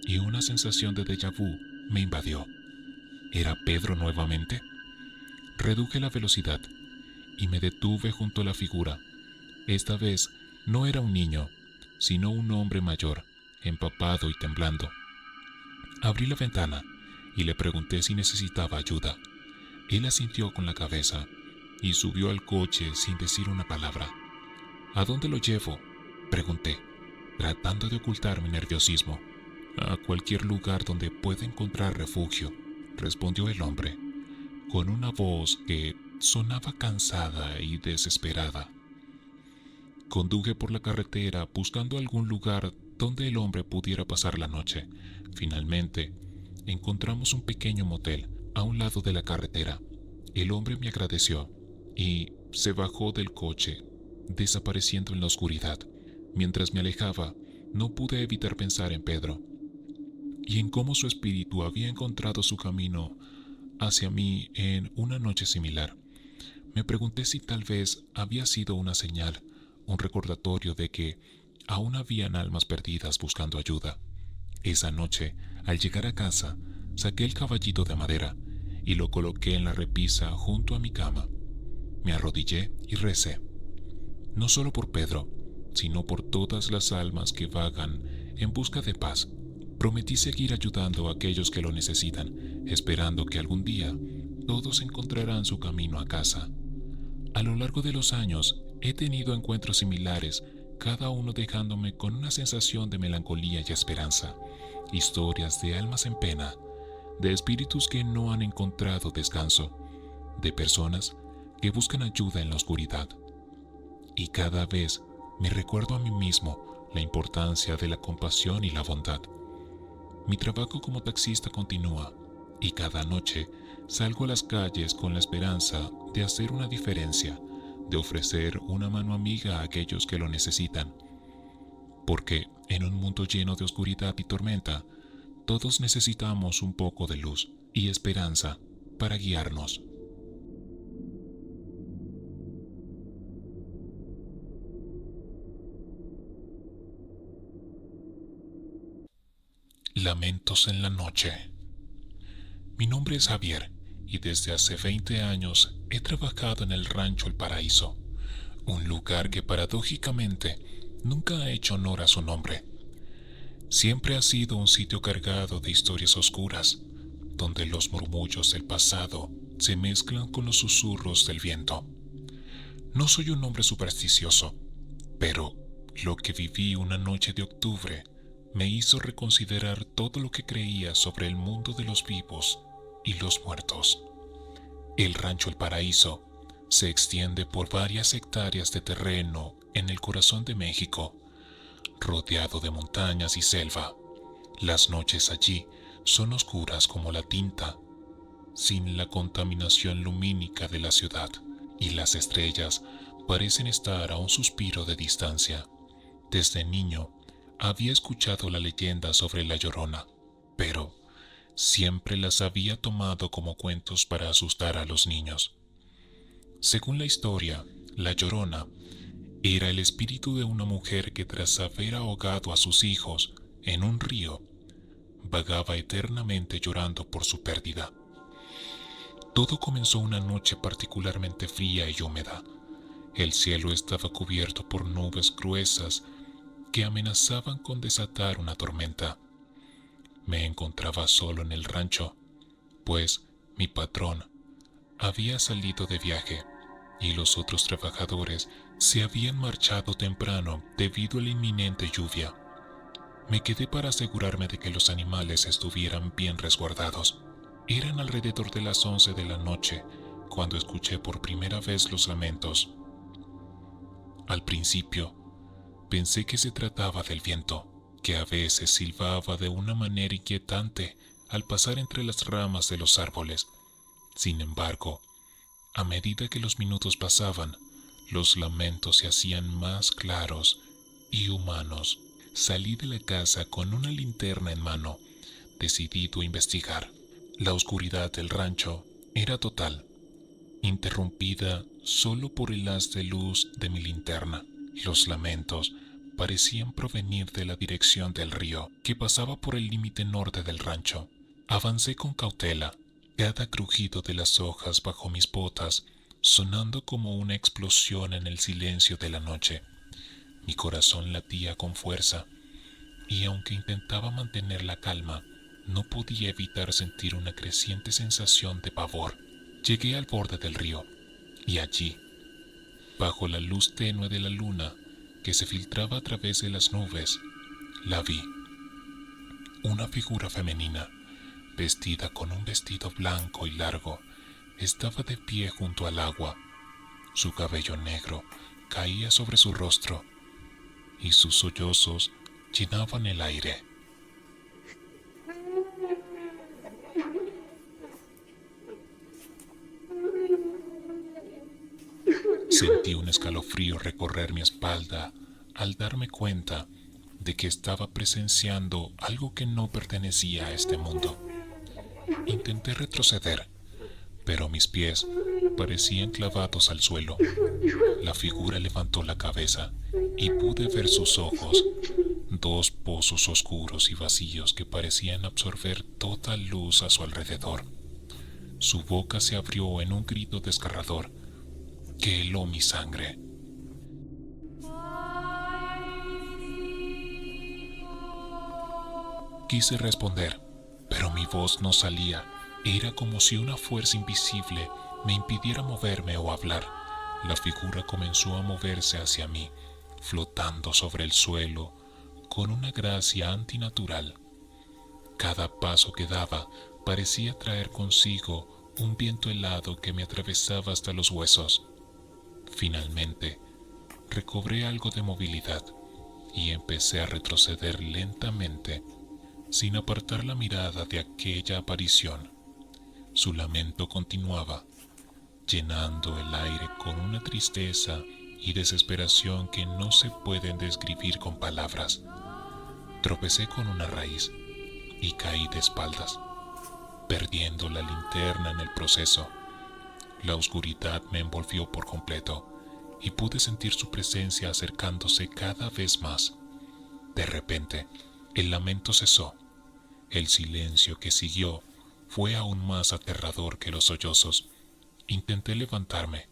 y una sensación de déjà vu me invadió. ¿Era Pedro nuevamente? Reduje la velocidad y me detuve junto a la figura. Esta vez no era un niño, sino un hombre mayor, empapado y temblando. Abrí la ventana y le pregunté si necesitaba ayuda. Él asintió con la cabeza y subió al coche sin decir una palabra. ¿A dónde lo llevo?, pregunté, tratando de ocultar mi nerviosismo. A cualquier lugar donde pueda encontrar refugio, respondió el hombre, con una voz que sonaba cansada y desesperada. Conduje por la carretera buscando algún lugar donde el hombre pudiera pasar la noche. Finalmente, encontramos un pequeño motel a un lado de la carretera. El hombre me agradeció y se bajó del coche, desapareciendo en la oscuridad. Mientras me alejaba, no pude evitar pensar en Pedro y en cómo su espíritu había encontrado su camino hacia mí en una noche similar. Me pregunté si tal vez había sido una señal, un recordatorio de que aún habían almas perdidas buscando ayuda. Esa noche, al llegar a casa, saqué el caballito de madera y lo coloqué en la repisa junto a mi cama. Me arrodillé y recé, no solo por Pedro, sino por todas las almas que vagan en busca de paz. Prometí seguir ayudando a aquellos que lo necesitan, esperando que algún día todos encontrarán su camino a casa. A lo largo de los años he tenido encuentros similares, cada uno dejándome con una sensación de melancolía y esperanza. Historias de almas en pena, de espíritus que no han encontrado descanso, de personas que buscan ayuda en la oscuridad. Y cada vez me recuerdo a mí mismo la importancia de la compasión y la bondad. Mi trabajo como taxista continúa y cada noche salgo a las calles con la esperanza de hacer una diferencia, de ofrecer una mano amiga a aquellos que lo necesitan. Porque en un mundo lleno de oscuridad y tormenta, todos necesitamos un poco de luz y esperanza para guiarnos. Lamentos en la noche. Mi nombre es Javier y desde hace 20 años he trabajado en el rancho El Paraíso, un lugar que paradójicamente nunca ha hecho honor a su nombre. Siempre ha sido un sitio cargado de historias oscuras, donde los murmullos del pasado se mezclan con los susurros del viento. No soy un hombre supersticioso, pero lo que viví una noche de octubre me hizo reconsiderar todo lo que creía sobre el mundo de los vivos y los muertos. El rancho El Paraíso se extiende por varias hectáreas de terreno en el corazón de México, rodeado de montañas y selva. Las noches allí son oscuras como la tinta, sin la contaminación lumínica de la ciudad, y las estrellas parecen estar a un suspiro de distancia. Desde niño había escuchado la leyenda sobre La Llorona, pero siempre las había tomado como cuentos para asustar a los niños. Según la historia, la Llorona era el espíritu de una mujer que tras haber ahogado a sus hijos en un río, vagaba eternamente llorando por su pérdida. Todo comenzó una noche particularmente fría y húmeda. El cielo estaba cubierto por nubes gruesas que amenazaban con desatar una tormenta. Me encontraba solo en el rancho, pues mi patrón había salido de viaje y los otros trabajadores se habían marchado temprano debido a la inminente lluvia. Me quedé para asegurarme de que los animales estuvieran bien resguardados. Eran alrededor de las 11 de la noche cuando escuché por primera vez los lamentos. Al principio, pensé que se trataba del viento, que a veces silbaba de una manera inquietante al pasar entre las ramas de los árboles. Sin embargo, a medida que los minutos pasaban, los lamentos se hacían más claros y humanos. Salí de la casa con una linterna en mano, decidido a investigar. La oscuridad del rancho era total, interrumpida solo por el haz de luz de mi linterna. Los lamentos parecían provenir de la dirección del río, que pasaba por el límite norte del rancho. Avancé con cautela, cada crujido de las hojas bajo mis botas sonando como una explosión en el silencio de la noche. Mi corazón latía con fuerza, y aunque intentaba mantener la calma, no podía evitar sentir una creciente sensación de pavor. Llegué al borde del río, y allí, bajo la luz tenue de la luna que se filtraba a través de las nubes, la vi. Una figura femenina, vestida con un vestido blanco y largo, estaba de pie junto al agua. Su cabello negro caía sobre su rostro, y sus sollozos llenaban el aire. Sentí un escalofrío recorrer mi espalda al darme cuenta de que estaba presenciando algo que no pertenecía a este mundo. Intenté retroceder, pero mis pies parecían clavados al suelo. La figura levantó la cabeza y pude ver sus ojos, dos pozos oscuros y vacíos que parecían absorber toda luz a su alrededor. Su boca se abrió en un grito desgarrador que heló mi sangre. Quise responder, pero mi voz no salía. Era como si una fuerza invisible me impidiera moverme o hablar. La figura comenzó a moverse hacia mí, flotando sobre el suelo con una gracia antinatural. Cada paso que daba parecía traer consigo un viento helado que me atravesaba hasta los huesos. Finalmente, recobré algo de movilidad y empecé a retroceder lentamente, sin apartar la mirada de aquella aparición. Su lamento continuaba, llenando el aire con una tristeza y desesperación que no se pueden describir con palabras. Tropecé con una raíz y caí de espaldas, perdiendo la linterna en el proceso. La oscuridad me envolvió por completo y pude sentir su presencia acercándose cada vez más. De repente, el lamento cesó. El silencio que siguió fue aún más aterrador que los sollozos. Intenté levantarme,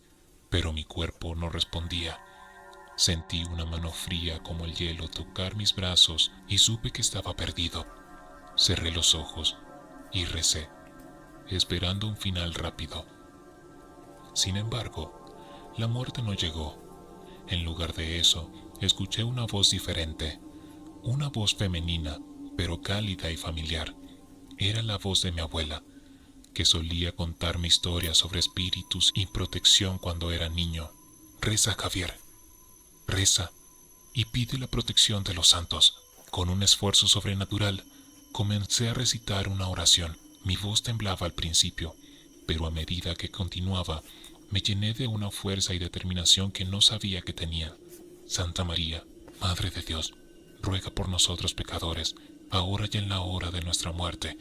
pero mi cuerpo no respondía. Sentí una mano fría como el hielo tocar mis brazos y supe que estaba perdido. Cerré los ojos y recé, esperando un final rápido. Sin embargo, la muerte no llegó. En lugar de eso, escuché una voz diferente, una voz femenina, pero cálida y familiar. Era la voz de mi abuela, que solía contarme historias sobre espíritus y protección cuando era niño. Reza, Javier, reza y pide la protección de los santos. Con un esfuerzo sobrenatural, comencé a recitar una oración. Mi voz temblaba al principio, pero a medida que continuaba, me llené de una fuerza y determinación que no sabía que tenía. Santa María, Madre de Dios, ruega por nosotros pecadores, ahora y en la hora de nuestra muerte.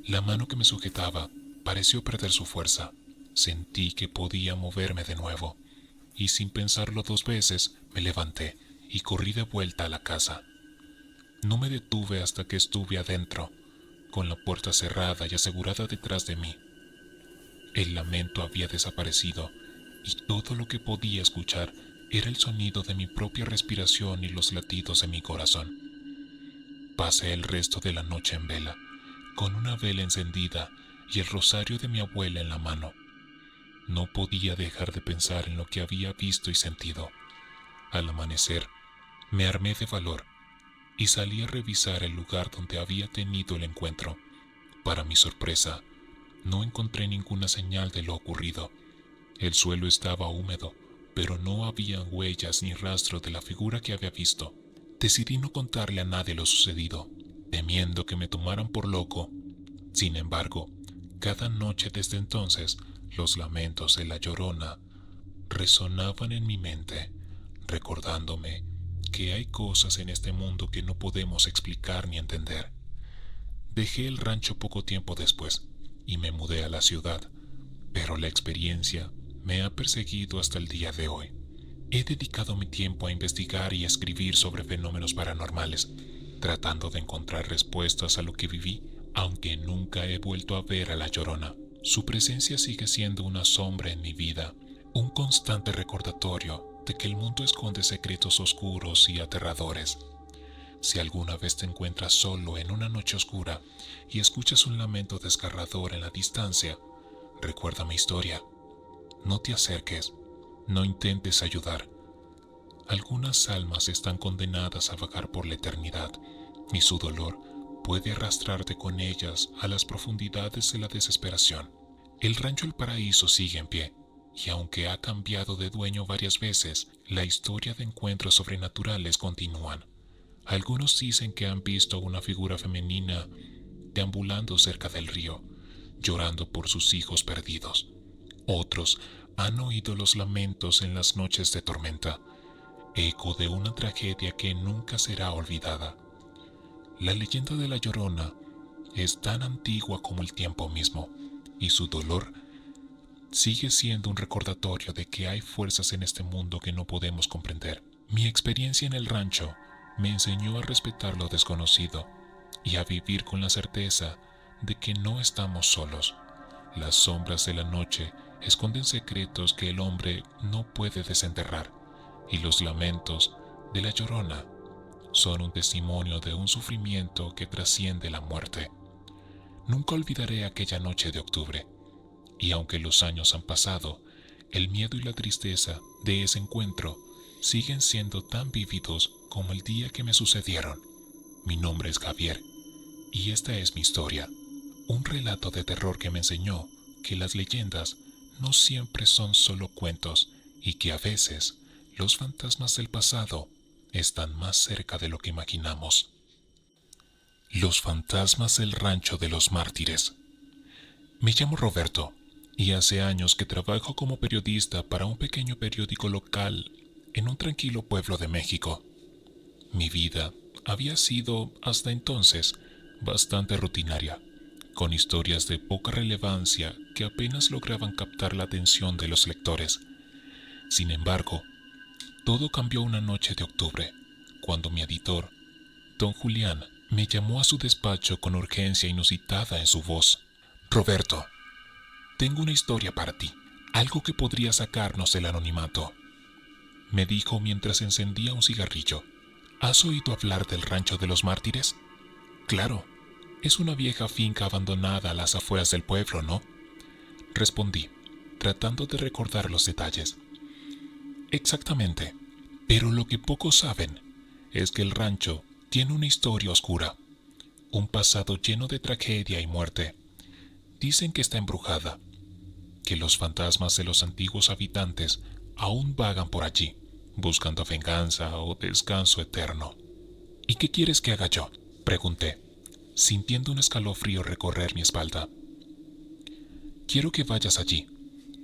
La mano que me sujetaba pareció perder su fuerza. Sentí que podía moverme de nuevo, y sin pensarlo dos veces me levanté y corrí de vuelta a la casa. No me detuve hasta que estuve adentro, con la puerta cerrada y asegurada detrás de mí. El lamento había desaparecido y todo lo que podía escuchar era el sonido de mi propia respiración y los latidos de mi corazón. Pasé el resto de la noche en vela, con una vela encendida y el rosario de mi abuela en la mano. No podía dejar de pensar en lo que había visto y sentido. Al amanecer, me armé de valor y salí a revisar el lugar donde había tenido el encuentro. Para mi sorpresa, no encontré ninguna señal de lo ocurrido. El suelo estaba húmedo, pero no había huellas ni rastro de la figura que había visto. Decidí no contarle a nadie lo sucedido, temiendo que me tomaran por loco. Sin embargo, cada noche desde entonces, los lamentos de la Llorona resonaban en mi mente, recordándome que hay cosas en este mundo que no podemos explicar ni entender. Dejé el rancho poco tiempo después y me mudé a la ciudad, pero la experiencia me ha perseguido hasta el día de hoy. He dedicado mi tiempo a investigar y a escribir sobre fenómenos paranormales, tratando de encontrar respuestas a lo que viví, aunque nunca he vuelto a ver a la Llorona. Su presencia sigue siendo una sombra en mi vida, un constante recordatorio de que el mundo esconde secretos oscuros y aterradores. Si alguna vez te encuentras solo en una noche oscura y escuchas un lamento desgarrador en la distancia, recuerda mi historia. No te acerques, no intentes ayudar. Algunas almas están condenadas a vagar por la eternidad, y su dolor puede arrastrarte con ellas a las profundidades de la desesperación. El rancho El Paraíso sigue en pie, y aunque ha cambiado de dueño varias veces, la historia de encuentros sobrenaturales continúan. Algunos dicen que han visto una figura femenina deambulando cerca del río, llorando por sus hijos perdidos. Otros han oído los lamentos en las noches de tormenta, eco de una tragedia que nunca será olvidada. La leyenda de la Llorona es tan antigua como el tiempo mismo, y su dolor sigue siendo un recordatorio de que hay fuerzas en este mundo que no podemos comprender. Mi experiencia en el rancho me enseñó a respetar lo desconocido y a vivir con la certeza de que no estamos solos. Las sombras de la noche esconden secretos que el hombre no puede desenterrar, y los lamentos de la Llorona son un testimonio de un sufrimiento que trasciende la muerte. Nunca olvidaré aquella noche de octubre, y aunque los años han pasado, el miedo y la tristeza de ese encuentro siguen siendo tan vívidos como el día que me sucedieron. Mi nombre es Javier, y esta es mi historia, un relato de terror que me enseñó que las leyendas no siempre son solo cuentos y que a veces los fantasmas del pasado están más cerca de lo que imaginamos. Los fantasmas del Rancho de los Mártires. Me llamo Roberto y hace años que trabajo como periodista para un pequeño periódico local en un tranquilo pueblo de México. Mi vida había sido, hasta entonces, bastante rutinaria, con historias de poca relevancia que apenas lograban captar la atención de los lectores. Sin embargo, todo cambió una noche de octubre, cuando mi editor, don Julián, me llamó a su despacho con urgencia inusitada en su voz. Roberto, tengo una historia para ti, algo que podría sacarnos del anonimato, me dijo mientras encendía un cigarrillo. ¿Has oído hablar del Rancho de los Mártires? Claro, es una vieja finca abandonada a las afueras del pueblo, ¿no? Respondí, tratando de recordar los detalles. Exactamente, pero lo que pocos saben es que el rancho tiene una historia oscura, un pasado lleno de tragedia y muerte. Dicen que está embrujada, que los fantasmas de los antiguos habitantes aún vagan por allí, buscando venganza o descanso eterno. ¿Y qué quieres que haga yo?, pregunté, sintiendo un escalofrío recorrer mi espalda. Quiero que vayas allí,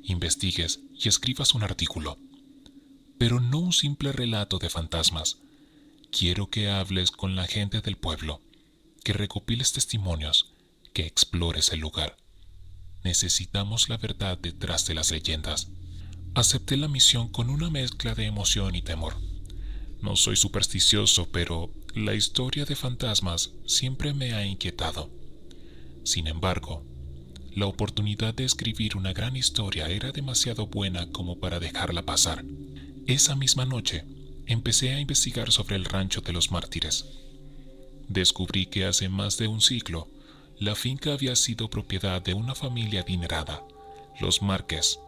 investigues y escribas un artículo, pero no un simple relato de fantasmas. Quiero que hables con la gente del pueblo, que recopiles testimonios, que explores el lugar. Necesitamos la verdad detrás de las leyendas. Acepté la misión con una mezcla de emoción y temor. No soy supersticioso, pero la historia de fantasmas siempre me ha inquietado. Sin embargo, la oportunidad de escribir una gran historia era demasiado buena como para dejarla pasar. Esa misma noche, empecé a investigar sobre el Rancho de los Mártires. Descubrí que hace más de un siglo, la finca había sido propiedad de una familia adinerada, los Márquez.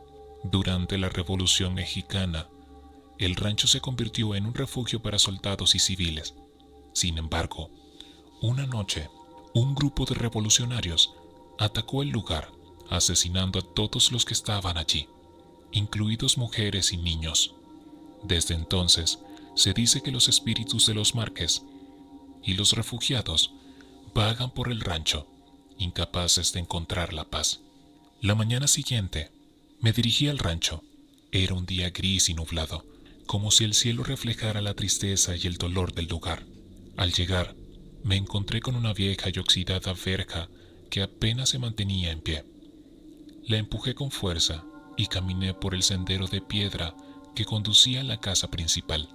Durante la Revolución Mexicana, el rancho se convirtió en un refugio para soldados y civiles. Sin embargo, una noche, un grupo de revolucionarios atacó el lugar, asesinando a todos los que estaban allí, incluidos mujeres y niños. Desde entonces, se dice que los espíritus de los Márquez y los refugiados vagan por el rancho, incapaces de encontrar la paz. La mañana siguiente, me dirigí al rancho. Era un día gris y nublado, como si el cielo reflejara la tristeza y el dolor del lugar. Al llegar, me encontré con una vieja y oxidada verja que apenas se mantenía en pie. La empujé con fuerza y caminé por el sendero de piedra que conducía a la casa principal.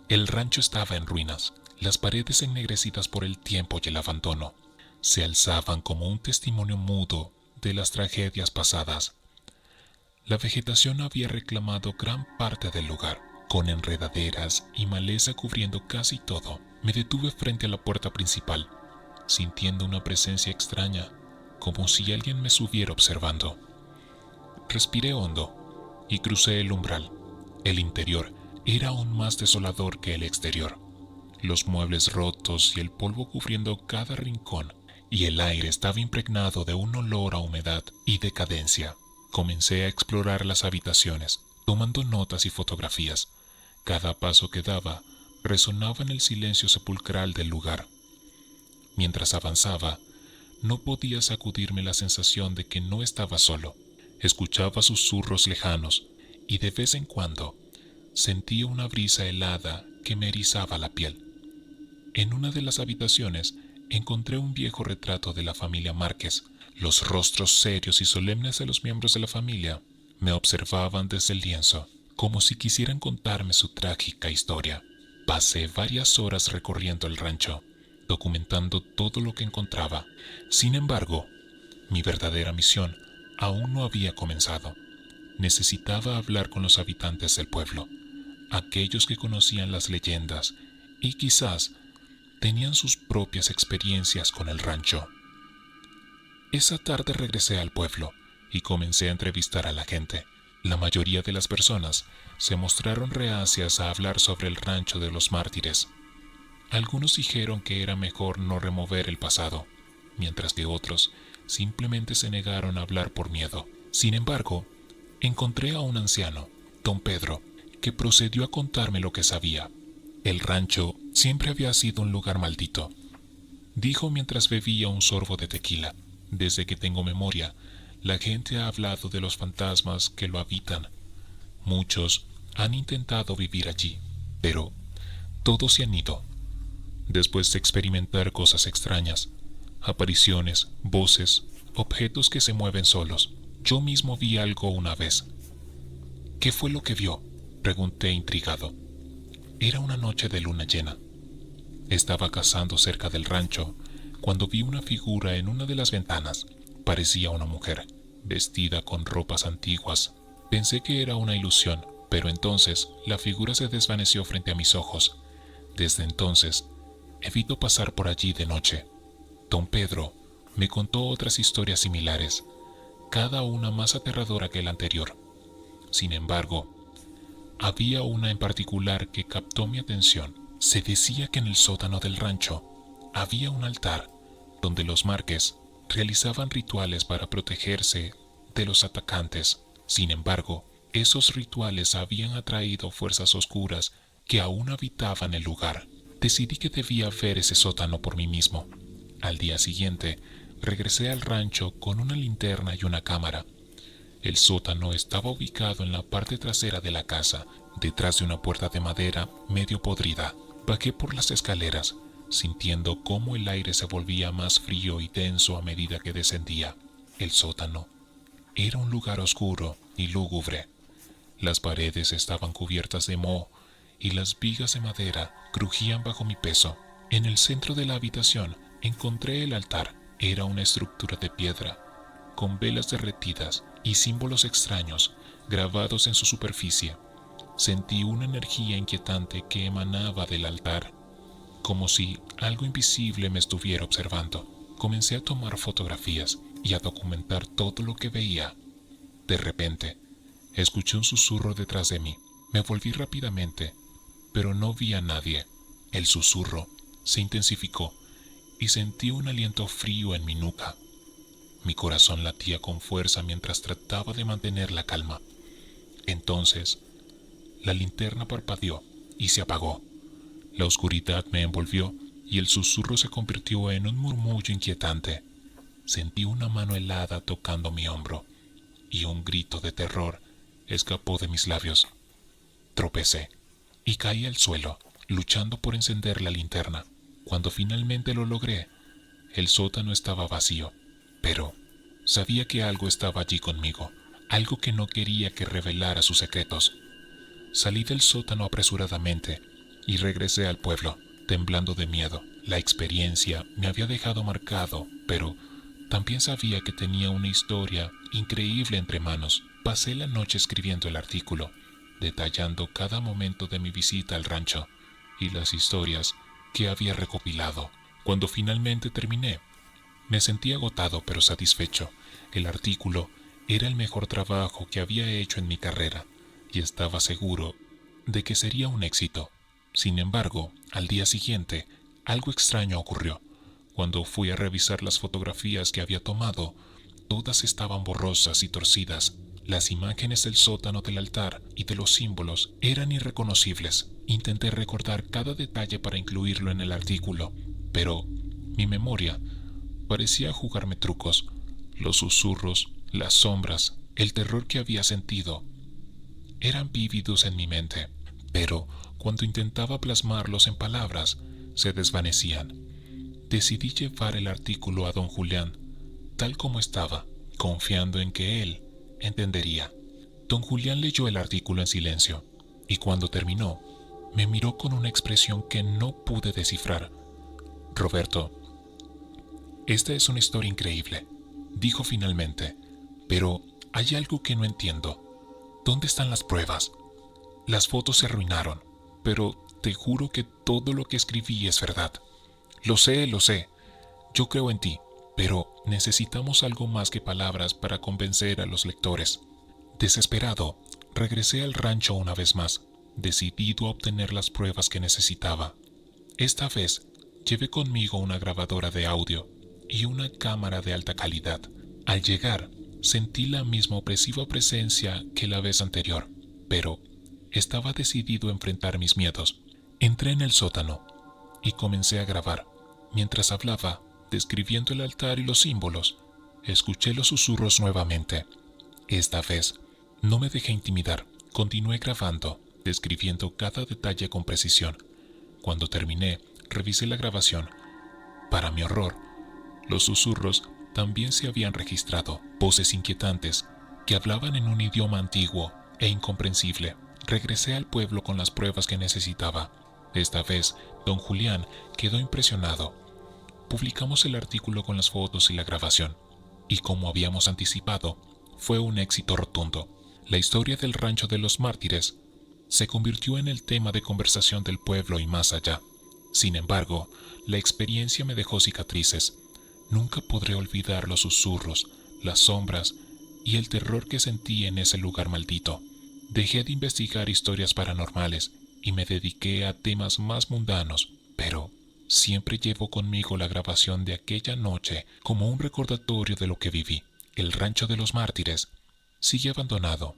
El rancho estaba en ruinas, las paredes ennegrecidas por el tiempo y el abandono se alzaban como un testimonio mudo de las tragedias pasadas. La vegetación había reclamado gran parte del lugar, con enredaderas y maleza cubriendo casi todo. Me detuve frente a la puerta principal, sintiendo una presencia extraña, como si alguien me estuviera observando. Respiré hondo y crucé el umbral. El interior era aún más desolador que el exterior. Los muebles rotos y el polvo cubriendo cada rincón, y el aire estaba impregnado de un olor a humedad y decadencia. Comencé a explorar las habitaciones, tomando notas y fotografías. Cada paso que daba resonaba en el silencio sepulcral del lugar. Mientras avanzaba, no podía sacudirme la sensación de que no estaba solo. Escuchaba susurros lejanos y de vez en cuando sentía una brisa helada que me erizaba la piel. En una de las habitaciones encontré un viejo retrato de la familia Márquez. Los rostros serios y solemnes de los miembros de la familia me observaban desde el lienzo, como si quisieran contarme su trágica historia. Pasé varias horas recorriendo el rancho, documentando todo lo que encontraba. Sin embargo, mi verdadera misión aún no había comenzado. Necesitaba hablar con los habitantes del pueblo, aquellos que conocían las leyendas y quizás tenían sus propias experiencias con el rancho. Esa tarde regresé al pueblo y comencé a entrevistar a la gente. La mayoría de las personas se mostraron reacias a hablar sobre el rancho de los Mártires. Algunos dijeron que era mejor no remover el pasado, mientras que otros simplemente se negaron a hablar por miedo. Sin embargo, encontré a un anciano, don Pedro, que procedió a contarme lo que sabía. El rancho siempre había sido un lugar maldito, dijo mientras bebía un sorbo de tequila. Desde que tengo memoria, la gente ha hablado de los fantasmas que lo habitan. Muchos han intentado vivir allí, pero todos se han ido. Después de experimentar cosas extrañas, apariciones, voces, objetos que se mueven solos. Yo mismo vi algo una vez. ¿Qué fue lo que vio?, pregunté intrigado. Era una noche de luna llena. Estaba cazando cerca del rancho cuando vi una figura en una de las ventanas. Parecía una mujer, vestida con ropas antiguas. Pensé que era una ilusión, pero entonces la figura se desvaneció frente a mis ojos. Desde entonces, evito pasar por allí de noche. Don Pedro me contó otras historias similares, cada una más aterradora que la anterior. Sin embargo, había una en particular que captó mi atención. Se decía que en el sótano del rancho había un altar donde los Márquez realizaban rituales para protegerse de los atacantes. Sin embargo, esos rituales habían atraído fuerzas oscuras que aún habitaban el lugar. Decidí que debía ver ese sótano por mí mismo. Al día siguiente, regresé al rancho con una linterna y una cámara. El sótano estaba ubicado en la parte trasera de la casa, detrás de una puerta de madera medio podrida. Bajé por las escaleras, sintiendo cómo el aire se volvía más frío y denso a medida que descendía. El sótano era un lugar oscuro y lúgubre. Las paredes estaban cubiertas de moho y las vigas de madera crujían bajo mi peso. En el centro de la habitación encontré el altar. Era una estructura de piedra, con velas derretidas y símbolos extraños grabados en su superficie. Sentí una energía inquietante que emanaba del altar, como si algo invisible me estuviera observando. Comencé a tomar fotografías y a documentar todo lo que veía. De repente, escuché un susurro detrás de mí. Me volví rápidamente, pero no vi a nadie. El susurro se intensificó y sentí un aliento frío en mi nuca. Mi corazón latía con fuerza mientras trataba de mantener la calma. Entonces, la linterna parpadeó y se apagó. La oscuridad me envolvió y el susurro se convirtió en un murmullo inquietante. Sentí una mano helada tocando mi hombro y un grito de terror escapó de mis labios. Tropecé y caí al suelo, luchando por encender la linterna. Cuando finalmente lo logré, el sótano estaba vacío, pero sabía que algo estaba allí conmigo, algo que no quería que revelara sus secretos. Salí del sótano apresuradamente y regresé al pueblo, temblando de miedo. La experiencia me había dejado marcado, pero también sabía que tenía una historia increíble entre manos. Pasé la noche escribiendo el artículo, detallando cada momento de mi visita al rancho y las historias que había recopilado. Cuando finalmente terminé, me sentí agotado pero satisfecho. El artículo era el mejor trabajo que había hecho en mi carrera y estaba seguro de que sería un éxito. Sin embargo, al día siguiente, algo extraño ocurrió. Cuando fui a revisar las fotografías que había tomado, todas estaban borrosas y torcidas. Las imágenes del sótano, del altar y de los símbolos eran irreconocibles. Intenté recordar cada detalle para incluirlo en el artículo, pero mi memoria parecía jugarme trucos. Los susurros, las sombras, el terror que había sentido eran vívidos en mi mente, pero cuando intentaba plasmarlos en palabras, se desvanecían. Decidí llevar el artículo a don Julián, tal como estaba, confiando en que él entendería. Don Julián leyó el artículo en silencio, y cuando terminó, me miró con una expresión que no pude descifrar. Roberto, esta es una historia increíble, dijo finalmente, pero hay algo que no entiendo. ¿Dónde están las pruebas? Las fotos se arruinaron, pero te juro que todo lo que escribí es verdad. Lo sé, yo creo en ti, pero necesitamos algo más que palabras para convencer a los lectores. Desesperado, regresé al rancho una vez más, decidido a obtener las pruebas que necesitaba. Esta vez, llevé conmigo una grabadora de audio y una cámara de alta calidad. Al llegar, sentí la misma opresiva presencia que la vez anterior, pero estaba decidido a enfrentar mis miedos. Entré en el sótano y comencé a grabar. Mientras hablaba, describiendo el altar y los símbolos, escuché los susurros nuevamente. Esta vez, no me dejé intimidar. Continué grabando, describiendo cada detalle con precisión. Cuando terminé, revisé la grabación. Para mi horror, los susurros también se habían registrado, voces inquietantes que hablaban en un idioma antiguo e incomprensible. Regresé al pueblo con las pruebas que necesitaba. Esta vez, don Julián quedó impresionado. Publicamos el artículo con las fotos y la grabación, y como habíamos anticipado, fue un éxito rotundo. La historia del Rancho de los Mártires se convirtió en el tema de conversación del pueblo y más allá. Sin embargo, la experiencia me dejó cicatrices. Nunca podré olvidar los susurros, las sombras y el terror que sentí en ese lugar maldito. Dejé de investigar historias paranormales y me dediqué a temas más mundanos, pero siempre llevo conmigo la grabación de aquella noche como un recordatorio de lo que viví. El Rancho de los Mártires sigue abandonado,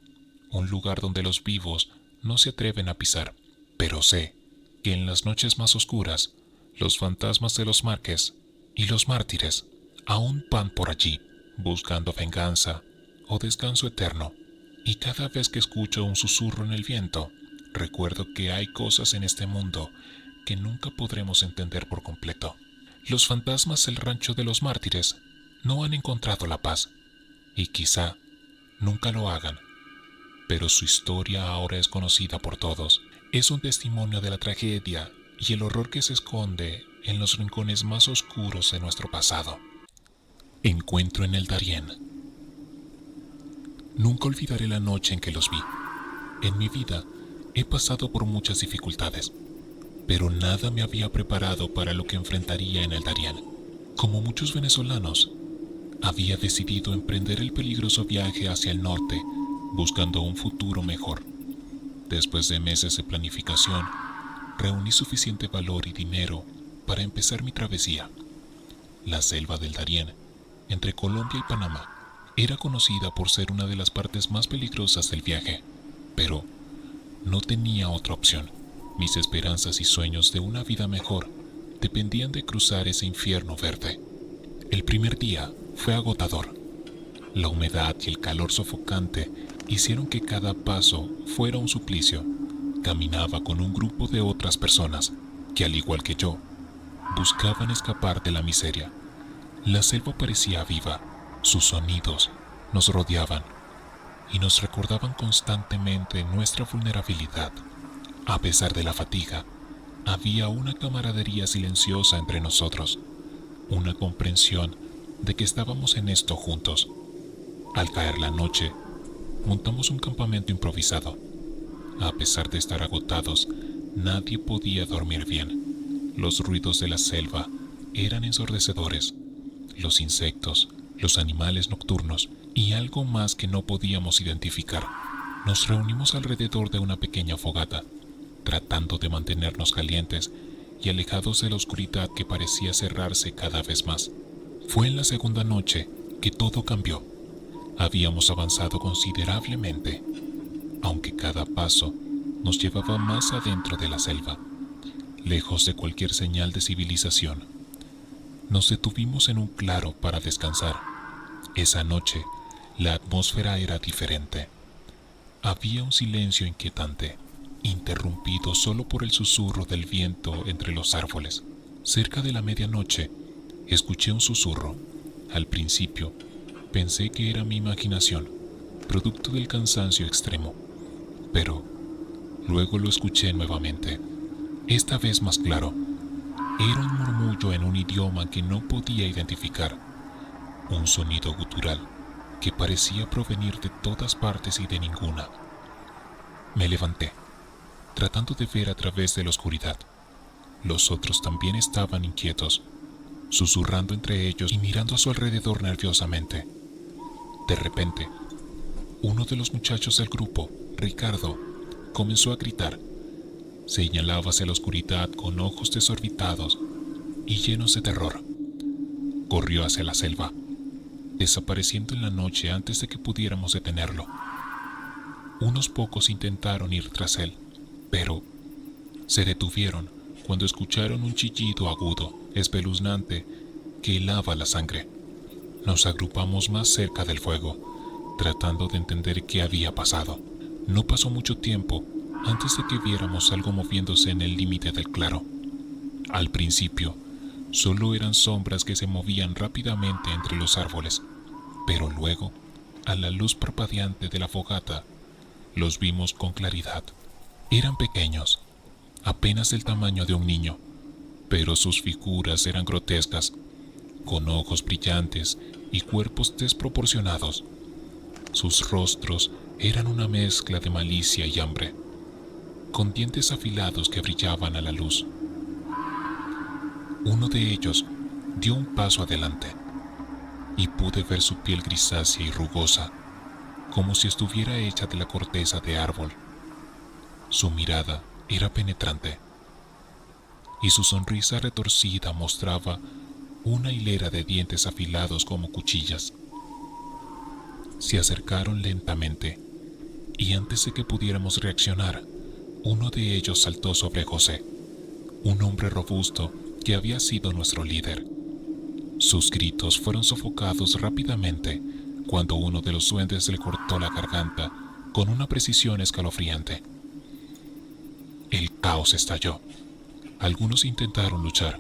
un lugar donde los vivos no se atreven a pisar, pero sé que en las noches más oscuras, los fantasmas de los Márquez y los mártires aún van por allí, buscando venganza o descanso eterno. Y cada vez que escucho un susurro en el viento, recuerdo que hay cosas en este mundo que nunca podremos entender por completo. Los fantasmas del rancho de los mártires no han encontrado la paz, y quizá nunca lo hagan, pero su historia ahora es conocida por todos. Es un testimonio de la tragedia y el horror que se esconde en los rincones más oscuros de nuestro pasado. Encuentro en el Darién. Nunca olvidaré la noche en que los vi. En mi vida he pasado por muchas dificultades, pero nada me había preparado para lo que enfrentaría en el Darién. Como muchos venezolanos, había decidido emprender el peligroso viaje hacia el norte, buscando un futuro mejor. Después de meses de planificación, reuní suficiente valor y dinero para empezar mi travesía. La selva del Darién, entre Colombia y Panamá, era conocida por ser una de las partes más peligrosas del viaje, pero no tenía otra opción. Mis esperanzas y sueños de una vida mejor dependían de cruzar ese infierno verde. El primer día fue agotador. La humedad y el calor sofocante hicieron que cada paso fuera un suplicio. Caminaba con un grupo de otras personas que, al igual que yo, buscaban escapar de la miseria. La selva parecía viva, sus sonidos nos rodeaban y nos recordaban constantemente nuestra vulnerabilidad. A pesar de la fatiga, había una camaradería silenciosa entre nosotros, una comprensión de que estábamos en esto juntos. Al caer la noche, montamos un campamento improvisado. A pesar de estar agotados, nadie podía dormir bien. Los ruidos de la selva eran ensordecedores. Los insectos, los animales nocturnos y algo más que no podíamos identificar. Nos reunimos alrededor de una pequeña fogata, tratando de mantenernos calientes y alejados de la oscuridad que parecía cerrarse cada vez más. Fue en la segunda noche que todo cambió. Habíamos avanzado considerablemente, aunque cada paso nos llevaba más adentro de la selva, lejos de cualquier señal de civilización. Nos detuvimos en un claro para descansar. Esa noche, la atmósfera era diferente. Había un silencio inquietante, interrumpido solo por el susurro del viento entre los árboles. Cerca de la medianoche, escuché un susurro. Al principio, pensé que era mi imaginación, producto del cansancio extremo, pero luego lo escuché nuevamente, esta vez más claro. Era un murmullo en un idioma que no podía identificar, un sonido gutural que parecía provenir de todas partes y de ninguna. Me levanté, tratando de ver a través de la oscuridad. Los otros también estaban inquietos, susurrando entre ellos y mirando a su alrededor nerviosamente. De repente, uno de los muchachos del grupo, Ricardo, comenzó a gritar. Señalaba hacia la oscuridad con ojos desorbitados y llenos de terror. Corrió hacia la selva, desapareciendo en la noche antes de que pudiéramos detenerlo. Unos pocos intentaron ir tras él, pero se detuvieron cuando escucharon un chillido agudo, espeluznante, que helaba la sangre. Nos agrupamos más cerca del fuego, tratando de entender qué había pasado. No pasó mucho tiempo antes de que viéramos algo moviéndose en el límite del claro. Al principio, solo eran sombras que se movían rápidamente entre los árboles, pero luego, a la luz parpadeante de la fogata, los vimos con claridad. Eran pequeños, apenas del tamaño de un niño, pero sus figuras eran grotescas, con ojos brillantes y cuerpos desproporcionados. Sus rostros eran una mezcla de malicia y hambre, con dientes afilados que brillaban a la luz. Uno de ellos dio un paso adelante, y pude ver su piel grisácea y rugosa, como si estuviera hecha de la corteza de árbol. Su mirada era penetrante, y su sonrisa retorcida mostraba una hilera de dientes afilados como cuchillas. Se acercaron lentamente, y antes de que pudiéramos reaccionar, uno de ellos saltó sobre José, un hombre robusto que había sido nuestro líder. Sus gritos fueron sofocados rápidamente cuando uno de los duendes le cortó la garganta con una precisión escalofriante. El caos estalló. Algunos intentaron luchar,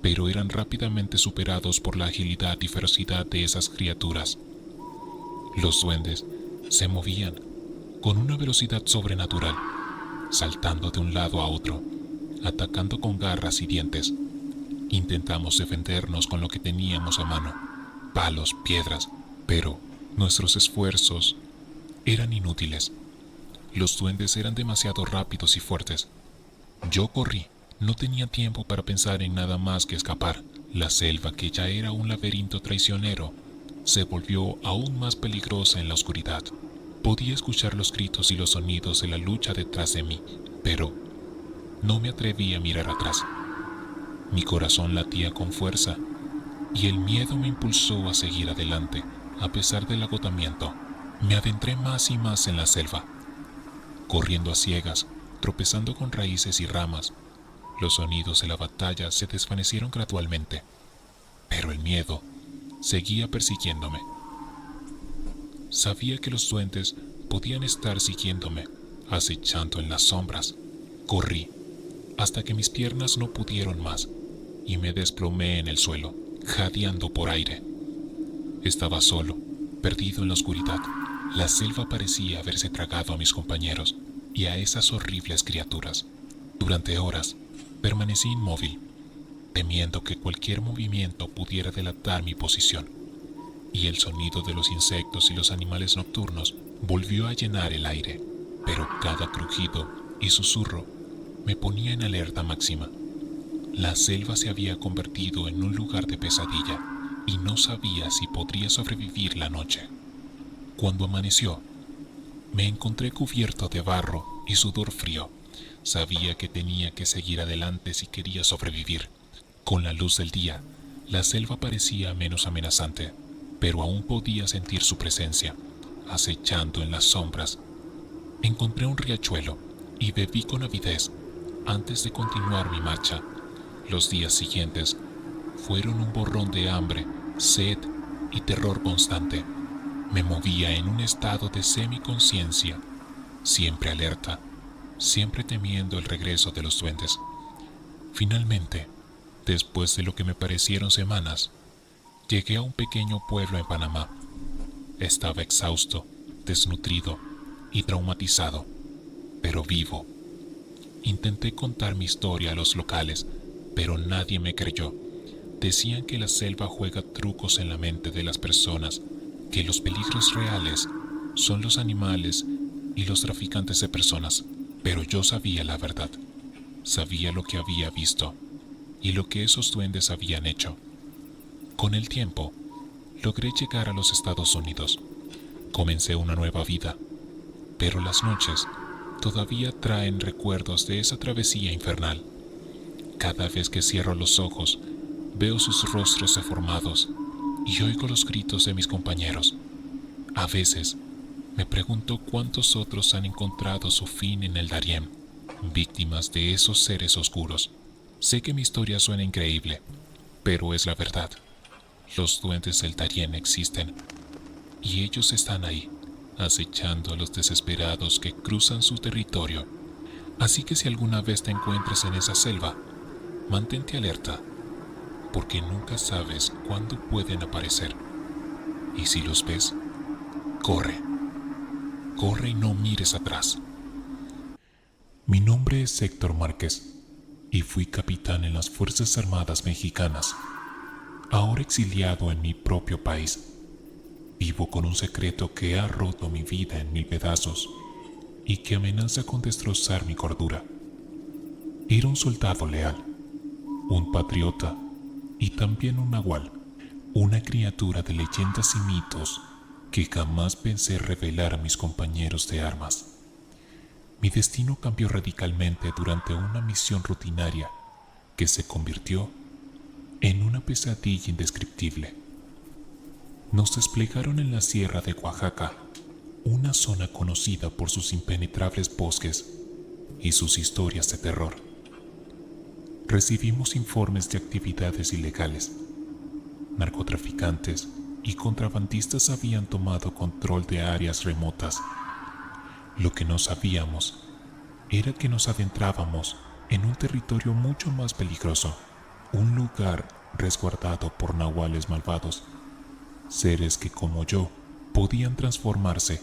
pero eran rápidamente superados por la agilidad y ferocidad de esas criaturas. Los duendes se movían con una velocidad sobrenatural, saltando de un lado a otro, atacando con garras y dientes. Intentamos defendernos con lo que teníamos a mano, palos, piedras, pero nuestros esfuerzos eran inútiles. Los duendes eran demasiado rápidos y fuertes. Yo corrí, no tenía tiempo para pensar en nada más que escapar. La selva, que ya era un laberinto traicionero, se volvió aún más peligrosa en la oscuridad. Podía escuchar los gritos y los sonidos de la lucha detrás de mí, pero no me atreví a mirar atrás. Mi corazón latía con fuerza y el miedo me impulsó a seguir adelante, a pesar del agotamiento. Me adentré más y más en la selva, corriendo a ciegas, tropezando con raíces y ramas. Los sonidos de la batalla se desvanecieron gradualmente, pero el miedo seguía persiguiéndome. Sabía que los duendes podían estar siguiéndome, acechando en las sombras. Corrí hasta que mis piernas no pudieron más y me desplomé en el suelo, jadeando por aire. Estaba solo, perdido en la oscuridad. La selva parecía haberse tragado a mis compañeros y a esas horribles criaturas. Durante horas permanecí inmóvil, temiendo que cualquier movimiento pudiera delatar mi posición, y el sonido de los insectos y los animales nocturnos volvió a llenar el aire, pero cada crujido y susurro me ponía en alerta máxima. La selva se había convertido en un lugar de pesadilla y no sabía si podría sobrevivir la noche. Cuando amaneció, me encontré cubierto de barro y sudor frío. Sabía que tenía que seguir adelante si quería sobrevivir. Con la luz del día, la selva parecía menos amenazante, pero aún podía sentir su presencia, acechando en las sombras. Encontré un riachuelo y bebí con avidez antes de continuar mi marcha. Los días siguientes fueron un borrón de hambre, sed y terror constante. Me movía en un estado de semiconciencia, siempre alerta, siempre temiendo el regreso de los duendes. Finalmente, después de lo que me parecieron semanas, llegué a un pequeño pueblo en Panamá. Estaba exhausto, desnutrido y traumatizado, pero vivo. Intenté contar mi historia a los locales, pero nadie me creyó. Decían que la selva juega trucos en la mente de las personas, que los peligros reales son los animales y los traficantes de personas. Pero yo sabía la verdad, sabía lo que había visto y lo que esos duendes habían hecho. Con el tiempo, logré llegar a los Estados Unidos. Comencé una nueva vida, pero las noches todavía traen recuerdos de esa travesía infernal. Cada vez que cierro los ojos, veo sus rostros deformados y oigo los gritos de mis compañeros. A veces, me pregunto cuántos otros han encontrado su fin en el Darién, víctimas de esos seres oscuros. Sé que mi historia suena increíble, pero es la verdad. Los duendes del Darién existen, y ellos están ahí, acechando a los desesperados que cruzan su territorio. Así que si alguna vez te encuentras en esa selva, mantente alerta, porque nunca sabes cuándo pueden aparecer. Y si los ves, corre. Corre y no mires atrás. Mi nombre es Héctor Márquez y fui capitán en las Fuerzas Armadas Mexicanas. Ahora exiliado en mi propio país, vivo con un secreto que ha roto mi vida en mil pedazos y que amenaza con destrozar mi cordura. Era un soldado leal, un patriota y también un nahual, una criatura de leyendas y mitos que jamás pensé revelar a mis compañeros de armas. Mi destino cambió radicalmente durante una misión rutinaria que se convirtió en una pesadilla indescriptible. Nos desplegaron en la sierra de Oaxaca, una zona conocida por sus impenetrables bosques y sus historias de terror. Recibimos informes de actividades ilegales. Narcotraficantes y contrabandistas habían tomado control de áreas remotas. Lo que no sabíamos era que nos adentrábamos en un territorio mucho más peligroso, un lugar resguardado por nahuales malvados, seres que como yo podían transformarse,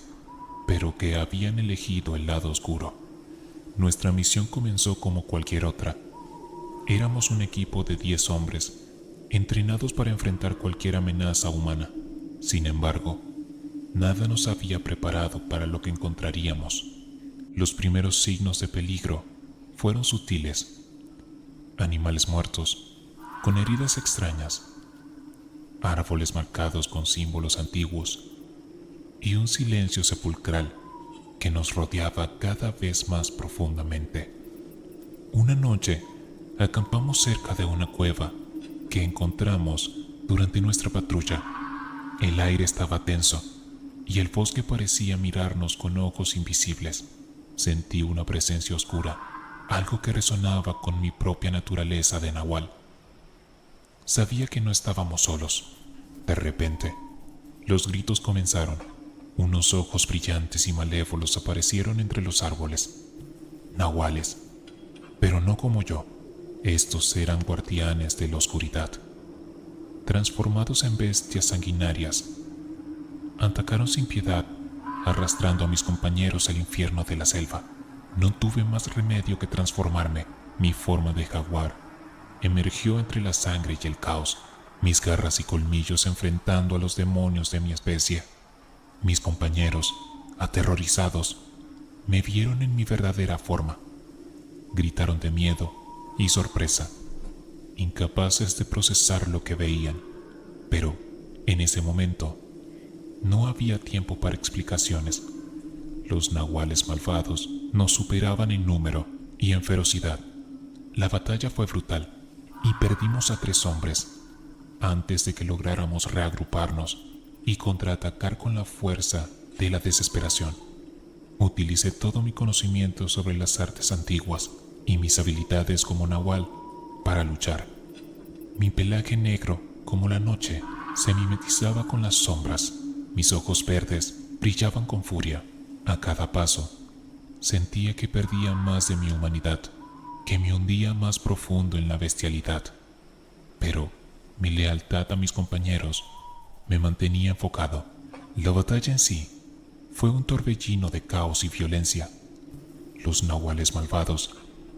pero que habían elegido el lado oscuro. Nuestra misión comenzó como cualquier otra. Éramos un equipo de 10 hombres, entrenados para enfrentar cualquier amenaza humana. Sin embargo, nada nos había preparado para lo que encontraríamos. Los primeros signos de peligro fueron sutiles. Animales muertos, con heridas extrañas, árboles marcados con símbolos antiguos y un silencio sepulcral que nos rodeaba cada vez más profundamente. Una noche acampamos cerca de una cueva que encontramos durante nuestra patrulla. El aire estaba tenso y el bosque parecía mirarnos con ojos invisibles. Sentí una presencia oscura, algo que resonaba con mi propia naturaleza de nahual. Sabía que no estábamos solos. De repente, los gritos comenzaron. Unos ojos brillantes y malévolos aparecieron entre los árboles. Nahuales, pero no como yo. Estos eran guardianes de la oscuridad. Transformados en bestias sanguinarias, atacaron sin piedad, arrastrando a mis compañeros al infierno de la selva. No tuve más remedio que transformarme. Mi forma de jaguar emergió entre la sangre y el caos, mis garras y colmillos enfrentando a los demonios de mi especie. Mis compañeros, aterrorizados, me vieron en mi verdadera forma. Gritaron de miedo y sorpresa, incapaces de procesar lo que veían. Pero, en ese momento, no había tiempo para explicaciones. Los nahuales malvados nos superaban en número y en ferocidad. La batalla fue brutal y perdimos a 3 hombres antes de que lográramos reagruparnos y contraatacar con la fuerza de la desesperación. Utilicé todo mi conocimiento sobre las artes antiguas y mis habilidades como nahual para luchar. Mi pelaje negro, como la noche, se mimetizaba con las sombras. Mis ojos verdes brillaban con furia. A cada paso, sentía que perdía más de mi humanidad, que me hundía más profundo en la bestialidad. Pero mi lealtad a mis compañeros me mantenía enfocado. La batalla en sí fue un torbellino de caos y violencia. Los nahuales malvados,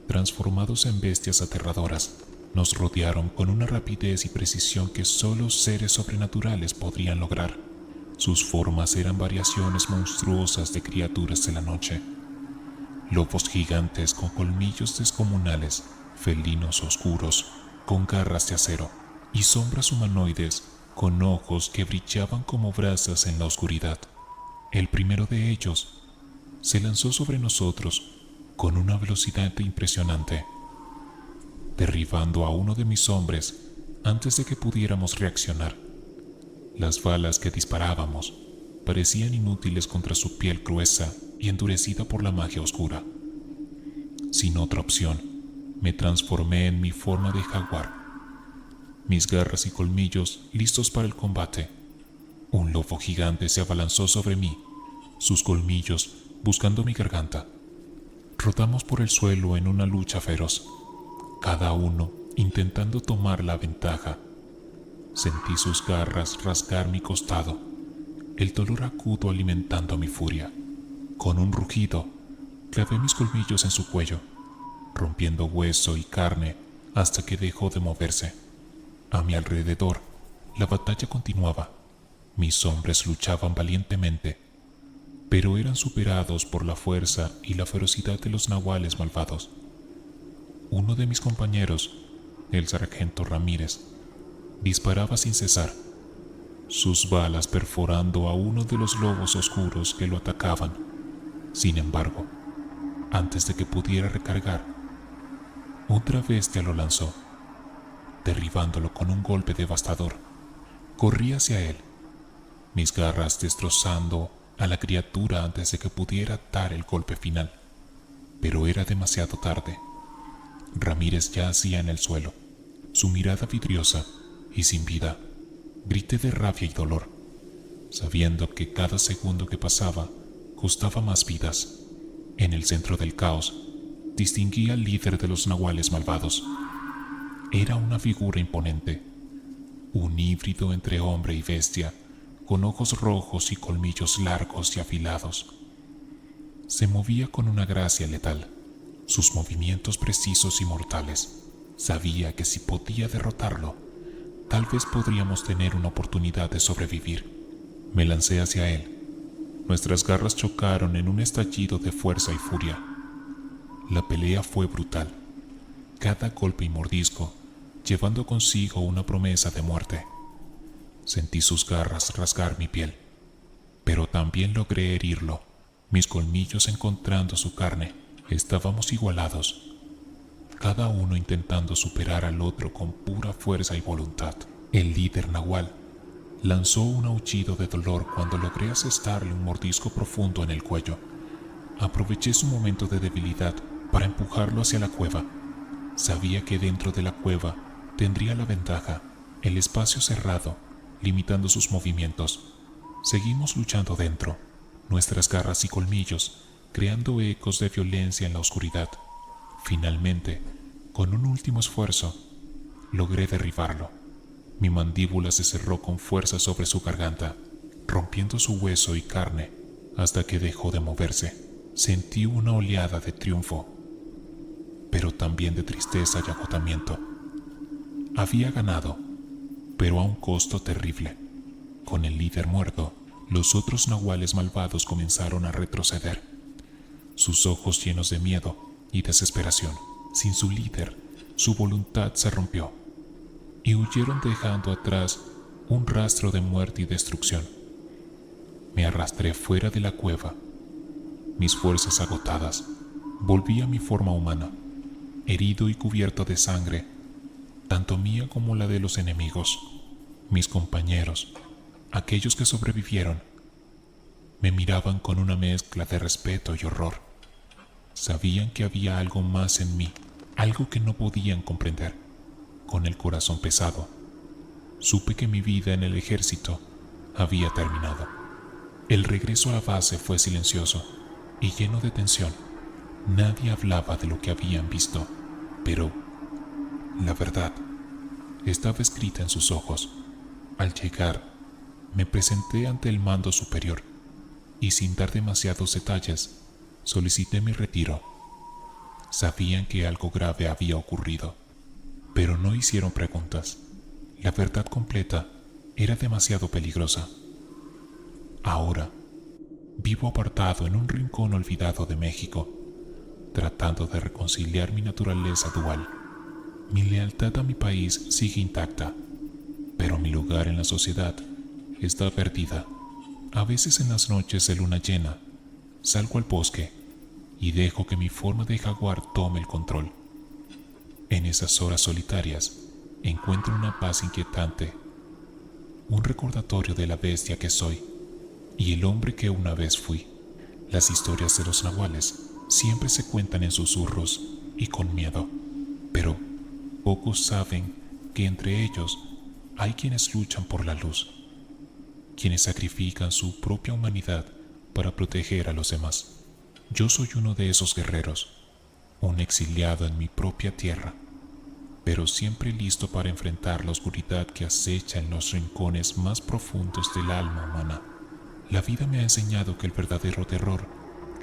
transformados en bestias aterradoras, nos rodearon con una rapidez y precisión que solo seres sobrenaturales podrían lograr. Sus formas eran variaciones monstruosas de criaturas de la noche. Lobos gigantes con colmillos descomunales, felinos oscuros con garras de acero y sombras humanoides con ojos que brillaban como brasas en la oscuridad. El primero de ellos se lanzó sobre nosotros con una velocidad impresionante, derribando a uno de mis hombres antes de que pudiéramos reaccionar. Las balas que disparábamos parecían inútiles contra su piel gruesa y endurecida por la magia oscura. Sin otra opción, me transformé en mi forma de jaguar, mis garras y colmillos listos para el combate. Un lobo gigante se abalanzó sobre mí, sus colmillos buscando mi garganta. Rodamos por el suelo en una lucha feroz, cada uno intentando tomar la ventaja. Sentí sus garras rasgar mi costado, el dolor agudo alimentando mi furia. Con un rugido, clavé mis colmillos en su cuello, rompiendo hueso y carne hasta que dejó de moverse. A mi alrededor, la batalla continuaba. Mis hombres luchaban valientemente, pero eran superados por la fuerza y la ferocidad de los nahuales malvados. Uno de mis compañeros, el sargento Ramírez, disparaba sin cesar, sus balas perforando a uno de los lobos oscuros que lo atacaban. Sin embargo, antes de que pudiera recargar, otra bestia lo lanzó, derribándolo con un golpe devastador. Corrí hacia él, mis garras destrozando a la criatura antes de que pudiera dar el golpe final. Pero era demasiado tarde. Ramírez yacía en el suelo, su mirada vidriosa y sin vida. Grité de rabia y dolor, sabiendo que cada segundo que pasaba costaba más vidas. En el centro del caos, distinguí al líder de los nahuales malvados. Era una figura imponente, un híbrido entre hombre y bestia, con ojos rojos y colmillos largos y afilados. Se movía con una gracia letal, sus movimientos precisos y mortales. Sabía que si podía derrotarlo, tal vez podríamos tener una oportunidad de sobrevivir. Me lancé hacia él. Nuestras garras chocaron en un estallido de fuerza y furia. La pelea fue brutal, cada golpe y mordisco llevando consigo una promesa de muerte. Sentí sus garras rasgar mi piel, pero también logré herirlo. Mis colmillos encontrando su carne, estábamos igualados, cada uno intentando superar al otro con pura fuerza y voluntad. El líder nahual lanzó un aullido de dolor cuando logré asestarle un mordisco profundo en el cuello. Aproveché su momento de debilidad para empujarlo hacia la cueva. Sabía que dentro de la cueva tendría la ventaja, el espacio cerrado, limitando sus movimientos. Seguimos luchando dentro, nuestras garras y colmillos creando ecos de violencia en la oscuridad. Finalmente, con un último esfuerzo, logré derribarlo. Mi mandíbula se cerró con fuerza sobre su garganta, rompiendo su hueso y carne hasta que dejó de moverse. Sentí una oleada de triunfo, pero también de tristeza y agotamiento. Había ganado, pero a un costo terrible. Con el líder muerto, los otros nahuales malvados comenzaron a retroceder, sus ojos llenos de miedo y desesperación. Sin su líder, su voluntad se rompió, y huyeron dejando atrás un rastro de muerte y destrucción. Me arrastré fuera de la cueva, mis fuerzas agotadas. Volví a mi forma humana, herido y cubierto de sangre, tanto mía como la de los enemigos. Mis compañeros, aquellos que sobrevivieron, me miraban con una mezcla de respeto y horror. Sabían que había algo más en mí, algo que no podían comprender. Con el corazón pesado, supe que mi vida en el ejército había terminado. El regreso a la base fue silencioso y lleno de tensión. Nadie hablaba de lo que habían visto, pero la verdad estaba escrita en sus ojos. Al llegar, me presenté ante el mando superior y sin dar demasiados detalles, solicité mi retiro. Sabían que algo grave había ocurrido, pero no hicieron preguntas. La verdad completa era demasiado peligrosa. Ahora, vivo apartado en un rincón olvidado de México, tratando de reconciliar mi naturaleza dual. Mi lealtad a mi país sigue intacta, pero mi lugar en la sociedad está perdida. A veces en las noches de luna llena, salgo al bosque y dejo que mi forma de jaguar tome el control. En esas horas solitarias, encuentro una paz inquietante, un recordatorio de la bestia que soy y el hombre que una vez fui. Las historias de los nahuales siempre se cuentan en susurros y con miedo, pero pocos saben que entre ellos hay quienes luchan por la luz, quienes sacrifican su propia humanidad para proteger a los demás. Yo soy uno de esos guerreros, un exiliado en mi propia tierra, pero siempre listo para enfrentar la oscuridad que acecha en los rincones más profundos del alma humana. La vida me ha enseñado que el verdadero terror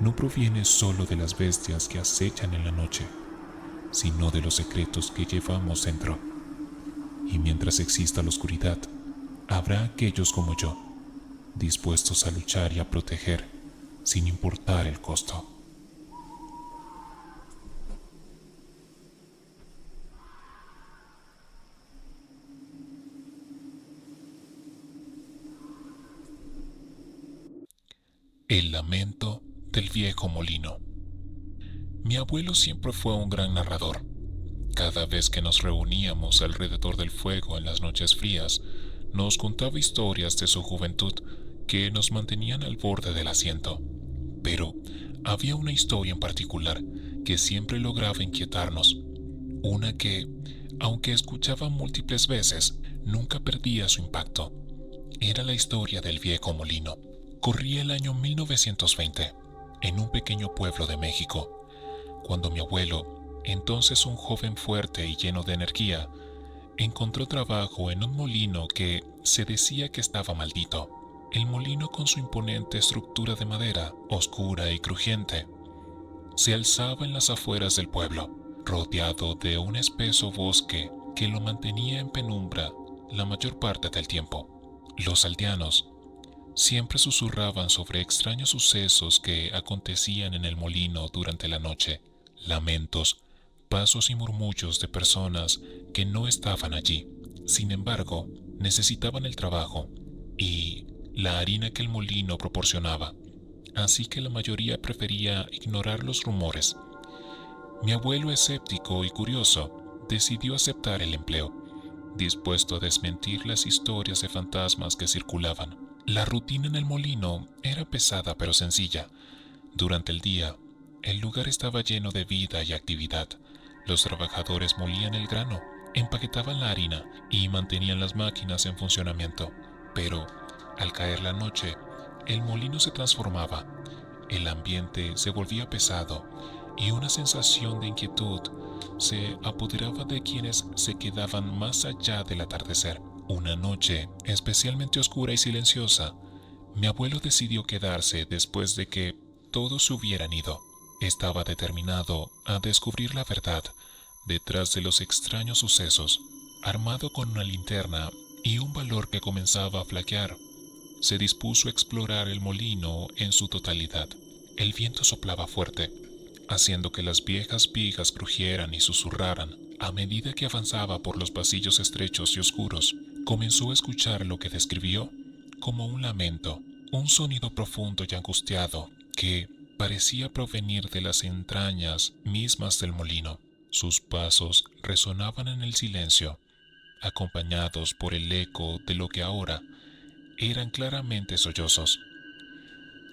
no proviene solo de las bestias que acechan en la noche, sino de los secretos que llevamos dentro. Y mientras exista la oscuridad, habrá aquellos como yo, dispuestos a luchar y a proteger, sin importar el costo. El lamento del viejo molino. Mi abuelo siempre fue un gran narrador. Cada vez que nos reuníamos alrededor del fuego en las noches frías, nos contaba historias de su juventud que nos mantenían al borde del asiento. Pero había una historia en particular que siempre lograba inquietarnos, una que, aunque escuchaba múltiples veces, nunca perdía su impacto. Era la historia del viejo molino. Corría el año 1920, en un pequeño pueblo de México. cuando mi abuelo, entonces un joven fuerte y lleno de energía, encontró trabajo en un molino que se decía que estaba maldito. El molino, con su imponente estructura de madera, oscura y crujiente, se alzaba en las afueras del pueblo, rodeado de un espeso bosque que lo mantenía en penumbra la mayor parte del tiempo. Los aldeanos siempre susurraban sobre extraños sucesos que acontecían en el molino durante la noche, lamentos, pasos y murmullos de personas que no estaban allí. Sin embargo, necesitaban el trabajo y la harina que el molino proporcionaba, así que la mayoría prefería ignorar los rumores. Mi abuelo, escéptico y curioso, decidió aceptar el empleo, dispuesto a desmentir las historias de fantasmas que circulaban. La rutina en el molino era pesada pero sencilla. Durante el día, el lugar estaba lleno de vida y actividad. Los trabajadores molían el grano, empaquetaban la harina y mantenían las máquinas en funcionamiento. Pero, al caer la noche, el molino se transformaba, el ambiente se volvía pesado y una sensación de inquietud se apoderaba de quienes se quedaban más allá del atardecer. Una noche especialmente oscura y silenciosa, mi abuelo decidió quedarse después de que todos se hubieran ido. Estaba determinado a descubrir la verdad detrás de los extraños sucesos. Armado con una linterna y un valor que comenzaba a flaquear, se dispuso a explorar el molino en su totalidad. El viento soplaba fuerte, haciendo que las viejas vigas crujieran y susurraran. A medida que avanzaba por los pasillos estrechos y oscuros, comenzó a escuchar lo que describió como un lamento, un sonido profundo y angustiado que parecía provenir de las entrañas mismas del molino. Sus pasos resonaban en el silencio, acompañados por el eco de lo que ahora eran claramente sollozos.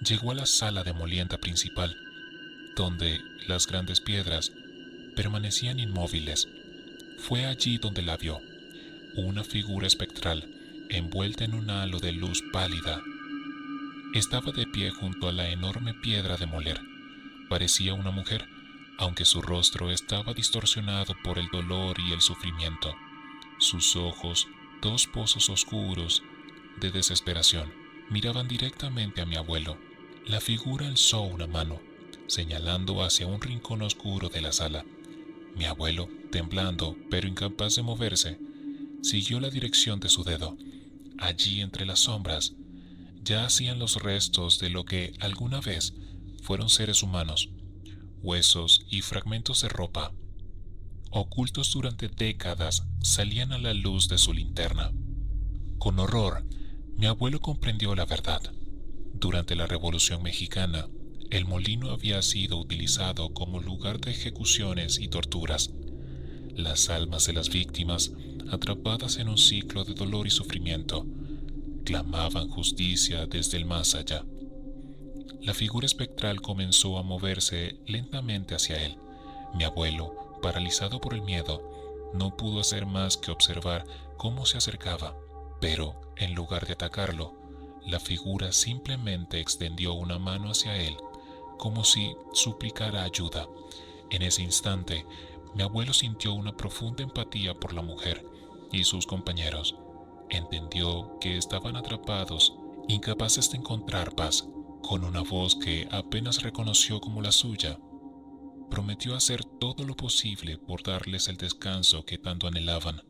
Llegó a la sala de molienda principal, donde las grandes piedras permanecían inmóviles. Fue allí donde la vio, una figura espectral, envuelta en un halo de luz pálida. Estaba de pie junto a la enorme piedra de moler. Parecía una mujer, aunque su rostro estaba distorsionado por el dolor y el sufrimiento. Sus ojos, dos pozos oscuros de desesperación, miraban directamente a mi abuelo. La figura alzó una mano, señalando hacia un rincón oscuro de la sala. Mi abuelo, temblando pero incapaz de moverse, siguió la dirección de su dedo. Allí, entre las sombras, yacían los restos de lo que alguna vez fueron seres humanos, huesos y fragmentos de ropa, ocultos durante décadas, salían a la luz de su linterna. Con horror, mi abuelo comprendió la verdad. Durante la Revolución Mexicana, el molino había sido utilizado como lugar de ejecuciones y torturas. Las almas de las víctimas, atrapadas en un ciclo de dolor y sufrimiento, clamaban justicia desde el más allá. La figura espectral comenzó a moverse lentamente hacia él. Mi abuelo, paralizado por el miedo, no pudo hacer más que observar cómo se acercaba, pero, en lugar de atacarlo, la figura simplemente extendió una mano hacia él, como si suplicara ayuda. En ese instante, mi abuelo sintió una profunda empatía por la mujer y sus compañeros. Entendió que estaban atrapados, incapaces de encontrar paz. Con una voz que apenas reconoció como la suya, prometió hacer todo lo posible por darles el descanso que tanto anhelaban.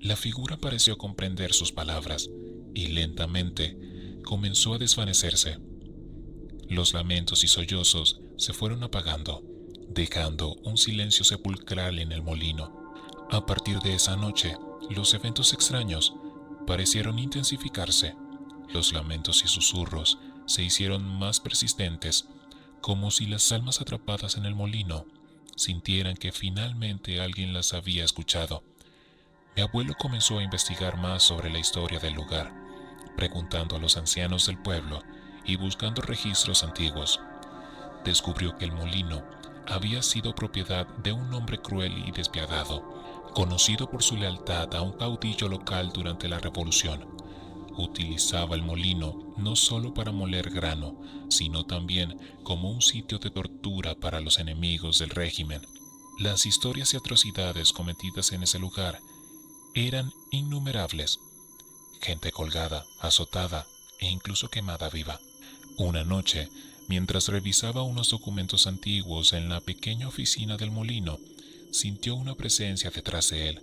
La figura pareció comprender sus palabras y lentamente comenzó a desvanecerse. Los lamentos y sollozos se fueron apagando, dejando un silencio sepulcral en el molino. A partir de esa noche, los eventos extraños parecieron intensificarse. Los lamentos y susurros se hicieron más persistentes, como si las almas atrapadas en el molino sintieran que finalmente alguien las había escuchado. Mi abuelo comenzó a investigar más sobre la historia del lugar, preguntando a los ancianos del pueblo y buscando registros antiguos. Descubrió que el molino había sido propiedad de un hombre cruel y despiadado, conocido por su lealtad a un caudillo local durante la Revolución. utilizaba el molino no solo para moler grano, sino también como un sitio de tortura para los enemigos del régimen. Las historias y atrocidades cometidas en ese lugar eran innumerables. Gente colgada, azotada e incluso quemada viva. Una noche, mientras revisaba unos documentos antiguos en la pequeña oficina del molino, sintió una presencia detrás de él.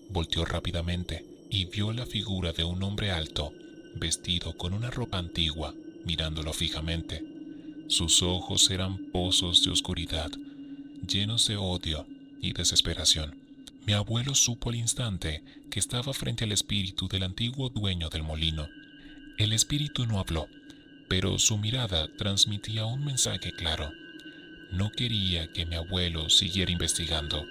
Volteó rápidamente y vio la figura de un hombre alto, vestido con una ropa antigua, mirándolo fijamente. Sus ojos eran pozos de oscuridad, llenos de odio y desesperación. Mi abuelo supo al instante que estaba frente al espíritu del antiguo dueño del molino. El espíritu no habló, pero su mirada transmitía un mensaje claro. No quería que mi abuelo siguiera investigando.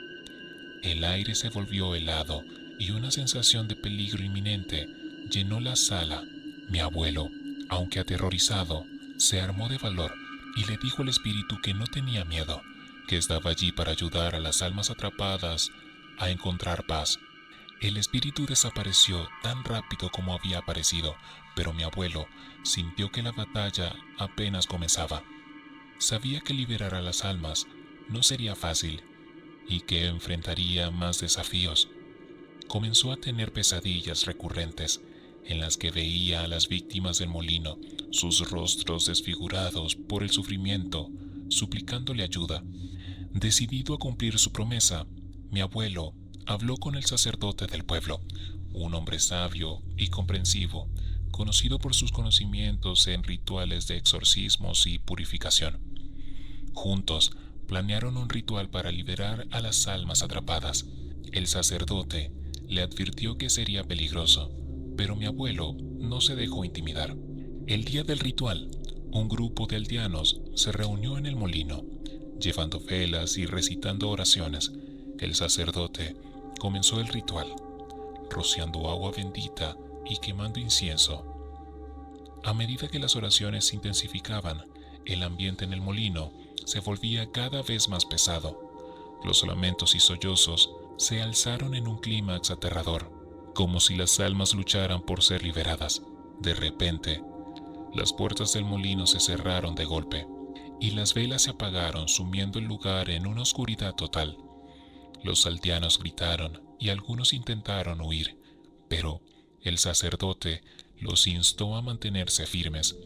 El aire se volvió helado y una sensación de peligro inminente llenó la sala. Mi abuelo, aunque aterrorizado, se armó de valor y le dijo al espíritu que no tenía miedo, que estaba allí para ayudar a las almas atrapadas a encontrar paz. El espíritu desapareció tan rápido como había aparecido, pero mi abuelo sintió que la batalla apenas comenzaba. Sabía que liberar a las almas no sería fácil y que enfrentaría más desafíos. Comenzó a tener pesadillas recurrentes en las que veía a las víctimas del molino, sus rostros desfigurados por el sufrimiento, suplicándole ayuda. Decidido a cumplir su promesa, mi abuelo habló con el sacerdote del pueblo, un hombre sabio y comprensivo, conocido por sus conocimientos en rituales de exorcismos y purificación. Juntos planearon un ritual para liberar a las almas atrapadas. El sacerdote le advirtió que sería peligroso, pero mi abuelo no se dejó intimidar. El día del ritual, un grupo de aldeanos se reunió en el molino, llevando velas y recitando oraciones. El sacerdote comenzó el ritual, rociando agua bendita y quemando incienso. A medida que las oraciones se intensificaban, el ambiente en el molino se volvía cada vez más pesado. Los lamentos y sollozos se alzaron en un clímax aterrador, como si las almas lucharan por ser liberadas. De repente, las puertas del molino se cerraron de golpe, y las velas se apagaron, sumiendo el lugar en una oscuridad total. Los aldeanos gritaron y algunos intentaron huir, pero el sacerdote los instó a mantenerse firmes.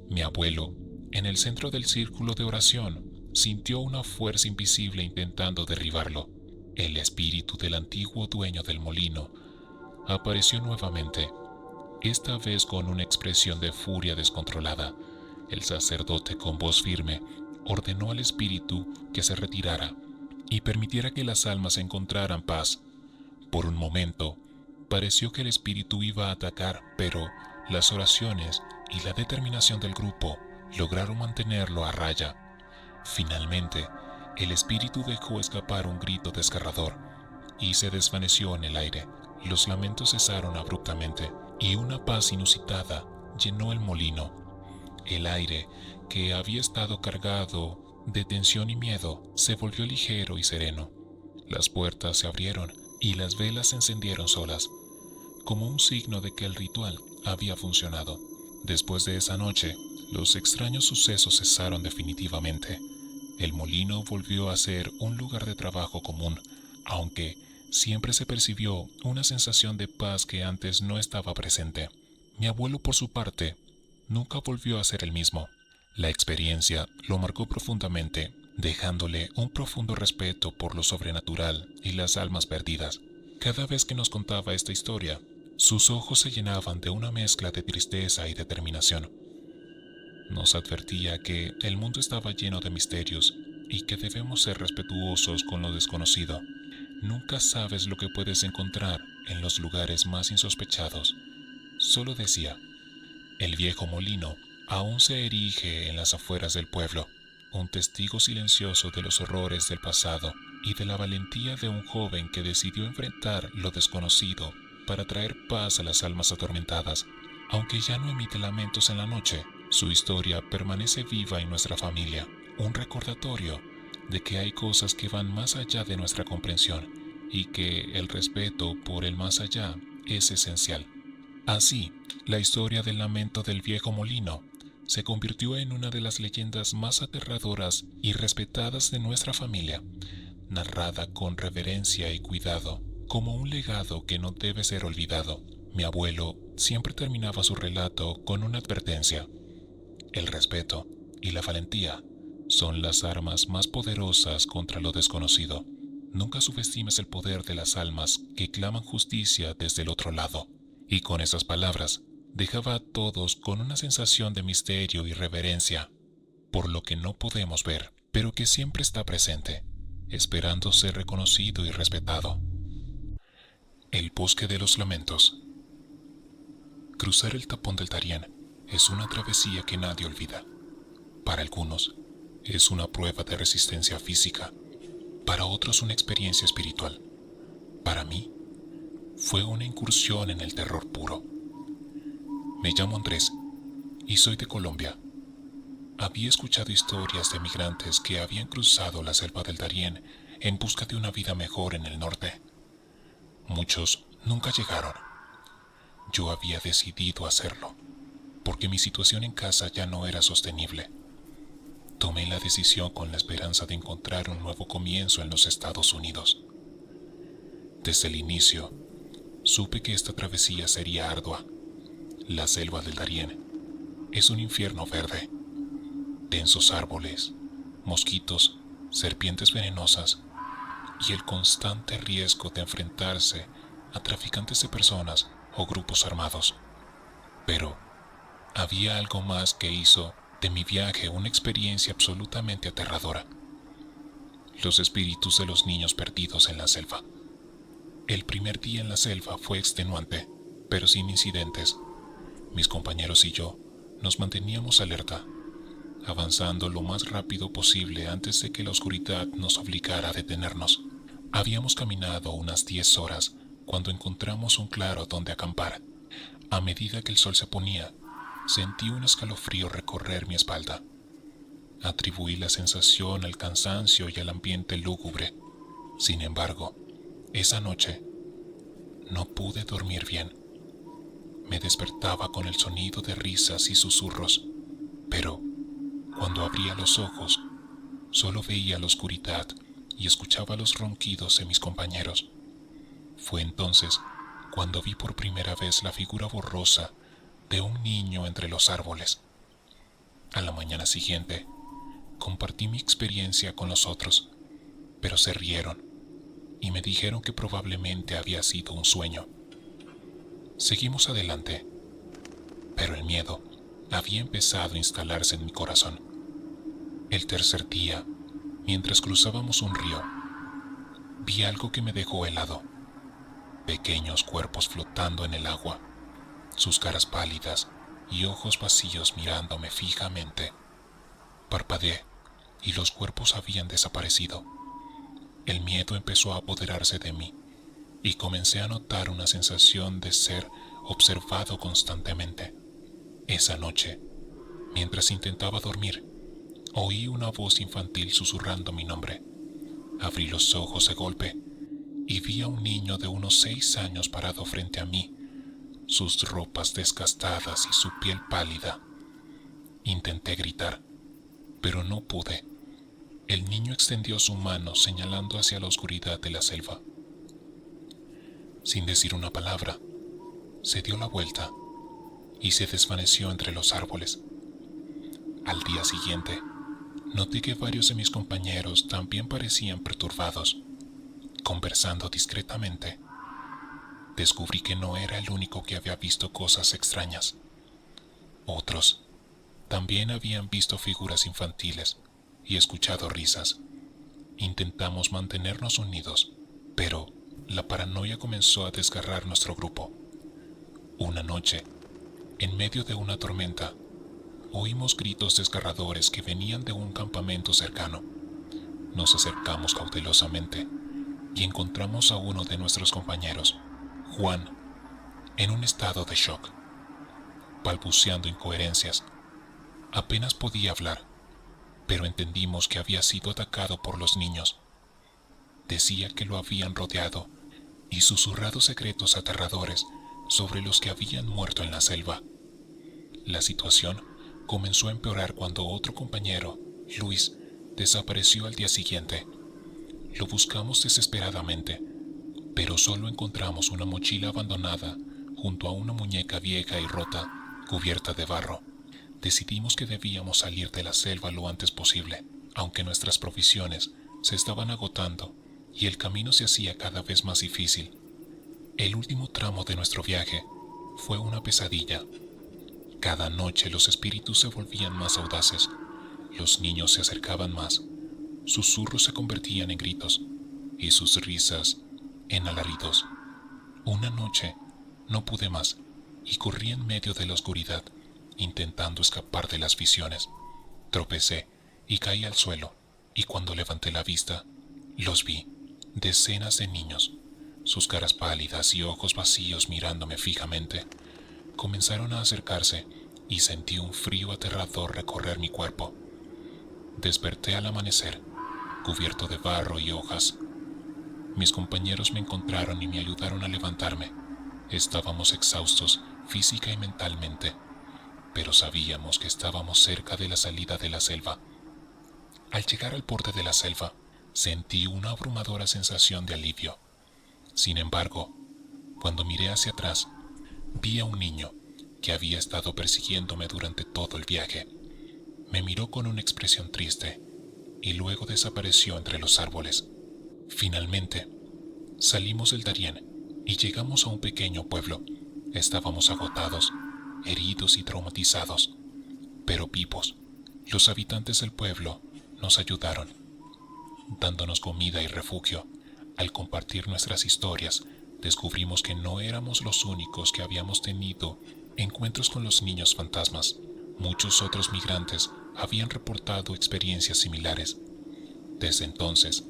Mi abuelo, en el centro del círculo de oración, sintió una fuerza invisible intentando derribarlo. El espíritu del antiguo dueño del molino apareció nuevamente, esta vez con una expresión de furia descontrolada. El sacerdote, con voz firme, ordenó al espíritu que se retirara y permitiera que las almas encontraran paz. Por un momento, pareció que el espíritu iba a atacar, pero las oraciones y la determinación del grupo lograron mantenerlo a raya. Finalmente, el espíritu dejó escapar un grito desgarrador y se desvaneció en el aire. Los lamentos cesaron abruptamente y una paz inusitada llenó el molino. El aire, que había estado cargado de tensión y miedo, se volvió ligero y sereno. Las puertas se abrieron y las velas se encendieron solas, como un signo de que el ritual había funcionado. Después de esa noche, los extraños sucesos cesaron definitivamente. El molino volvió a ser un lugar de trabajo común, aunque siempre se percibió una sensación de paz que antes no estaba presente. Mi abuelo, por su parte, nunca volvió a ser el mismo. La experiencia lo marcó profundamente, dejándole un profundo respeto por lo sobrenatural y las almas perdidas. Cada vez que nos contaba esta historia, sus ojos se llenaban de una mezcla de tristeza y determinación. Nos advertía que el mundo estaba lleno de misterios y que debemos ser respetuosos con lo desconocido. Nunca sabes lo que puedes encontrar en los lugares más insospechados. Solo decía, el viejo molino aún se erige en las afueras del pueblo, un testigo silencioso de los horrores del pasado y de la valentía de un joven que decidió enfrentar lo desconocido para traer paz a las almas atormentadas. Aunque ya no emite lamentos en la noche, su historia permanece viva en nuestra familia, un recordatorio de que hay cosas que van más allá de nuestra comprensión y que el respeto por el más allá es esencial. Así La historia del lamento del viejo molino se convirtió en una de las leyendas más aterradoras y respetadas de nuestra familia, narrada con reverencia y cuidado, como un legado que no debe ser olvidado. Mi abuelo siempre terminaba su relato con una advertencia: el respeto y la valentía son las armas más poderosas contra lo desconocido. Nunca subestimes el poder de las almas que claman justicia desde el otro lado. Y con esas palabras, dejaba a todos con una sensación de misterio y reverencia por lo que no podemos ver, pero que siempre está presente, esperando ser reconocido y respetado. El bosque de los lamentos. Cruzar el tapón del Darién es una travesía que nadie olvida. Para algunos, es una prueba de resistencia física, para otros una experiencia espiritual. Para mí, fue una incursión en el terror puro. Me llamo Andrés y soy de Colombia. Había escuchado historias de migrantes que habían cruzado la selva del Darién en busca de una vida mejor en el norte. Muchos nunca llegaron. Yo había decidido hacerlo, porque mi situación en casa ya no era sostenible. Tomé la decisión con la esperanza de encontrar un nuevo comienzo en los Estados Unidos. Desde el inicio, supe que esta travesía sería ardua. La selva del Darién es un infierno verde. Densos árboles, mosquitos, serpientes venenosas y el constante riesgo de enfrentarse a traficantes de personas o grupos armados. Pero había algo más que hizo de mi viaje una experiencia absolutamente aterradora: los espíritus de los niños perdidos en la selva. El primer día en la selva fue extenuante, pero sin incidentes. Mis compañeros y yo nos manteníamos alerta, avanzando lo más rápido posible antes de que la oscuridad nos obligara a detenernos. Habíamos caminado unas 10 horas cuando encontramos un claro donde acampar. A medida que el sol se ponía, sentí un escalofrío recorrer mi espalda. Atribuí la sensación al cansancio y al ambiente lúgubre. Sin embargo, esa noche no pude dormir bien. Me despertaba con el sonido de risas y susurros, pero cuando abría los ojos, solo veía la oscuridad y escuchaba los ronquidos de mis compañeros. Fue entonces cuando vi por primera vez la figura borrosa de un niño entre los árboles. A la mañana siguiente, compartí mi experiencia con los otros, pero se rieron y me dijeron que probablemente había sido un sueño. Seguimos adelante, pero el miedo había empezado a instalarse en mi corazón. El tercer día, mientras cruzábamos un río, vi algo que me dejó helado. Pequeños cuerpos flotando en el agua, sus caras pálidas y ojos vacíos mirándome fijamente. Parpadeé y los cuerpos habían desaparecido. El miedo empezó a apoderarse de mí y comencé a notar una sensación de ser observado constantemente. Esa noche, mientras intentaba dormir, oí una voz infantil susurrando mi nombre. Abrí los ojos de golpe y vi a un niño de unos 6 años parado frente a mí, sus ropas desgastadas y su piel pálida. Intenté gritar, pero no pude. El niño extendió su mano señalando hacia la oscuridad de la selva. Sin decir una palabra, se dio la vuelta y se desvaneció entre los árboles. Al día siguiente, noté que varios de mis compañeros también parecían perturbados. Conversando discretamente, descubrí que no era el único que había visto cosas extrañas. Otros también habían visto figuras infantiles y escuchado risas. Intentamos mantenernos unidos, pero la paranoia comenzó a desgarrar nuestro grupo. Una noche, en medio de una tormenta, oímos gritos desgarradores que venían de un campamento cercano. Nos acercamos cautelosamente y encontramos a uno de nuestros compañeros, Juan, en un estado de shock, balbuceando incoherencias. Apenas podía hablar, pero entendimos que había sido atacado por los niños. Decía que lo habían rodeado y susurrado secretos aterradores sobre los que habían muerto en la selva. La situación comenzó a empeorar cuando otro compañero, Luis, desapareció al día siguiente. Lo buscamos desesperadamente, pero solo encontramos una mochila abandonada junto a una muñeca vieja y rota, cubierta de barro. Decidimos que debíamos salir de la selva lo antes posible, aunque nuestras provisiones se estaban agotando y el camino se hacía cada vez más difícil. El último tramo de nuestro viaje fue una pesadilla. Cada noche los espíritus se volvían más audaces, los niños se acercaban más, susurros se convertían en gritos y sus risas en alaridos. Una noche no pude más y corrí en medio de la oscuridad, intentando escapar de las visiones. Tropecé y caí al suelo, y cuando levanté la vista, los vi, decenas de niños, sus caras pálidas y ojos vacíos mirándome fijamente. Comenzaron a acercarse y sentí un frío aterrador recorrer mi cuerpo. Desperté al amanecer, cubierto de barro y hojas. Mis compañeros me encontraron y me ayudaron a levantarme. Estábamos exhaustos física y mentalmente, pero sabíamos que estábamos cerca de la salida de la selva. Al llegar al borde de la selva, sentí una abrumadora sensación de alivio. Sin embargo, cuando miré hacia atrás, vi a un niño que había estado persiguiéndome durante todo el viaje. Me miró con una expresión triste y luego desapareció entre los árboles. Finalmente, salimos del Darién y llegamos a un pequeño pueblo. Estábamos agotados, heridos y traumatizados, pero vivos. Los habitantes del pueblo nos ayudaron, dándonos comida y refugio. Al compartir nuestras historias, descubrimos que no éramos los únicos que habíamos tenido encuentros con los niños fantasmas. Muchos otros migrantes habían reportado experiencias similares. Desde entonces,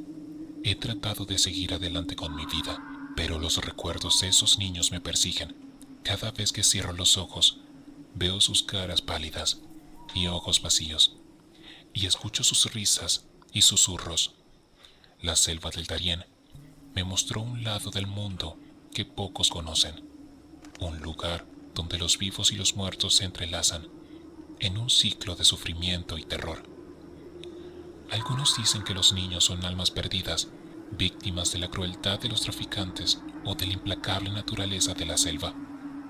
he tratado de seguir adelante con mi vida, pero los recuerdos de esos niños me persiguen. Cada vez que cierro los ojos, veo sus caras pálidas y ojos vacíos, y escucho sus risas y susurros. La selva del Darién me mostró un lado del mundo que pocos conocen, un lugar donde los vivos y los muertos se entrelazan en un ciclo de sufrimiento y terror. Algunos dicen que los niños son almas perdidas, víctimas de la crueldad de los traficantes o de la implacable naturaleza de la selva.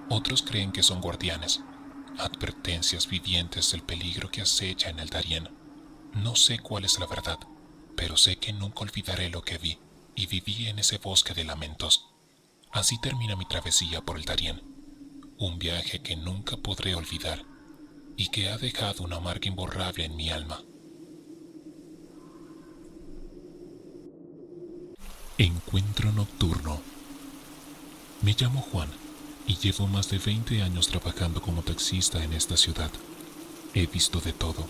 Otros creen que son guardianes, advertencias vivientes del peligro que acecha en el Darién. No sé cuál es la verdad, pero sé que nunca olvidaré lo que vi y viví en ese bosque de lamentos. Así termina mi travesía por el Darién, un viaje que nunca podré olvidar y que ha dejado una marca imborrable en mi alma. Encuentro nocturno. Me llamo Juan y llevo más de 20 años trabajando como taxista en esta ciudad. He visto de todo: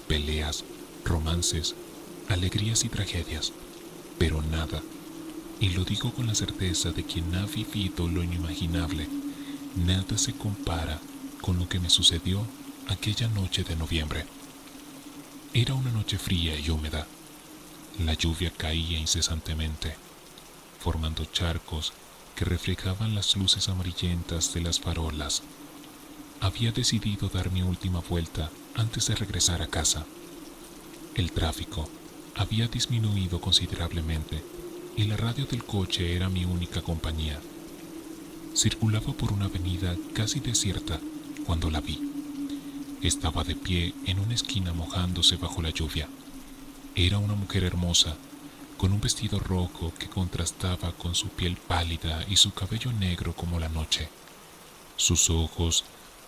peleas, romances, alegrías y tragedias, pero nada, y lo digo con la certeza de quien ha vivido lo inimaginable, nada se compara con lo que me sucedió aquella noche de noviembre. Era una noche fría y húmeda. La lluvia caía incesantemente, formando charcos que reflejaban las luces amarillentas de las farolas. Había decidido dar mi última vuelta antes de regresar a casa. El tráfico había disminuido considerablemente y la radio del coche era mi única compañía. Circulaba por una avenida casi desierta cuando la vi. Estaba de pie en una esquina mojándose bajo la lluvia. Era una mujer hermosa, con un vestido rojo que contrastaba con su piel pálida y su cabello negro como la noche. Sus ojos,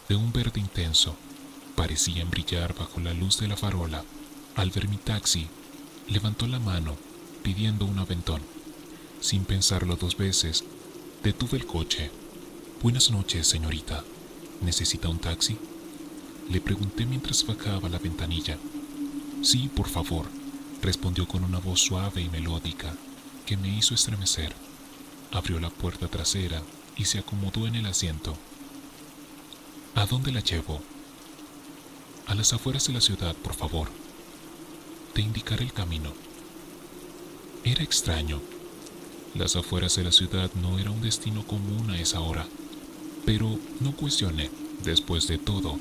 de un verde intenso, parecían brillar bajo la luz de la farola. Al ver mi taxi, levantó la mano pidiendo un aventón. Sin pensarlo dos veces, detuve el coche. «Buenas noches, señorita. ¿Necesita un taxi?», le pregunté mientras bajaba la ventanilla. «Sí, por favor», respondió con una voz suave y melódica que me hizo estremecer. Abrió la puerta trasera y se acomodó en el asiento. «¿A dónde la llevo?». «A las afueras de la ciudad, por favor. Te indicaré el camino». Era extraño. Las afueras de la ciudad no era un destino común a esa hora. Pero no cuestioné. Después de todo,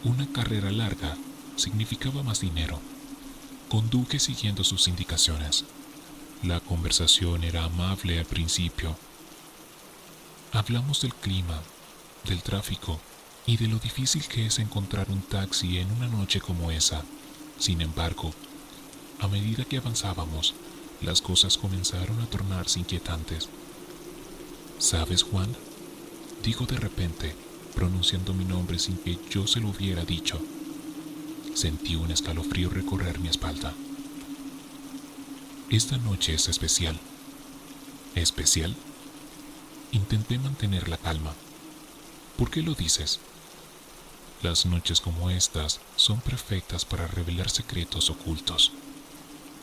una carrera larga significaba más dinero. Conduje siguiendo sus indicaciones. La conversación era amable al principio. Hablamos del clima, del tráfico y de lo difícil que es encontrar un taxi en una noche como esa. Sin embargo, a medida que avanzábamos, las cosas comenzaron a tornarse inquietantes. ¿Sabes, Juan?, dijo de repente, pronunciando mi nombre sin que yo se lo hubiera dicho. Sentí un escalofrío recorrer mi espalda. Esta noche es especial. ¿Especial? Intenté mantener la calma. ¿Por qué lo dices? Las noches como estas son perfectas para revelar secretos ocultos,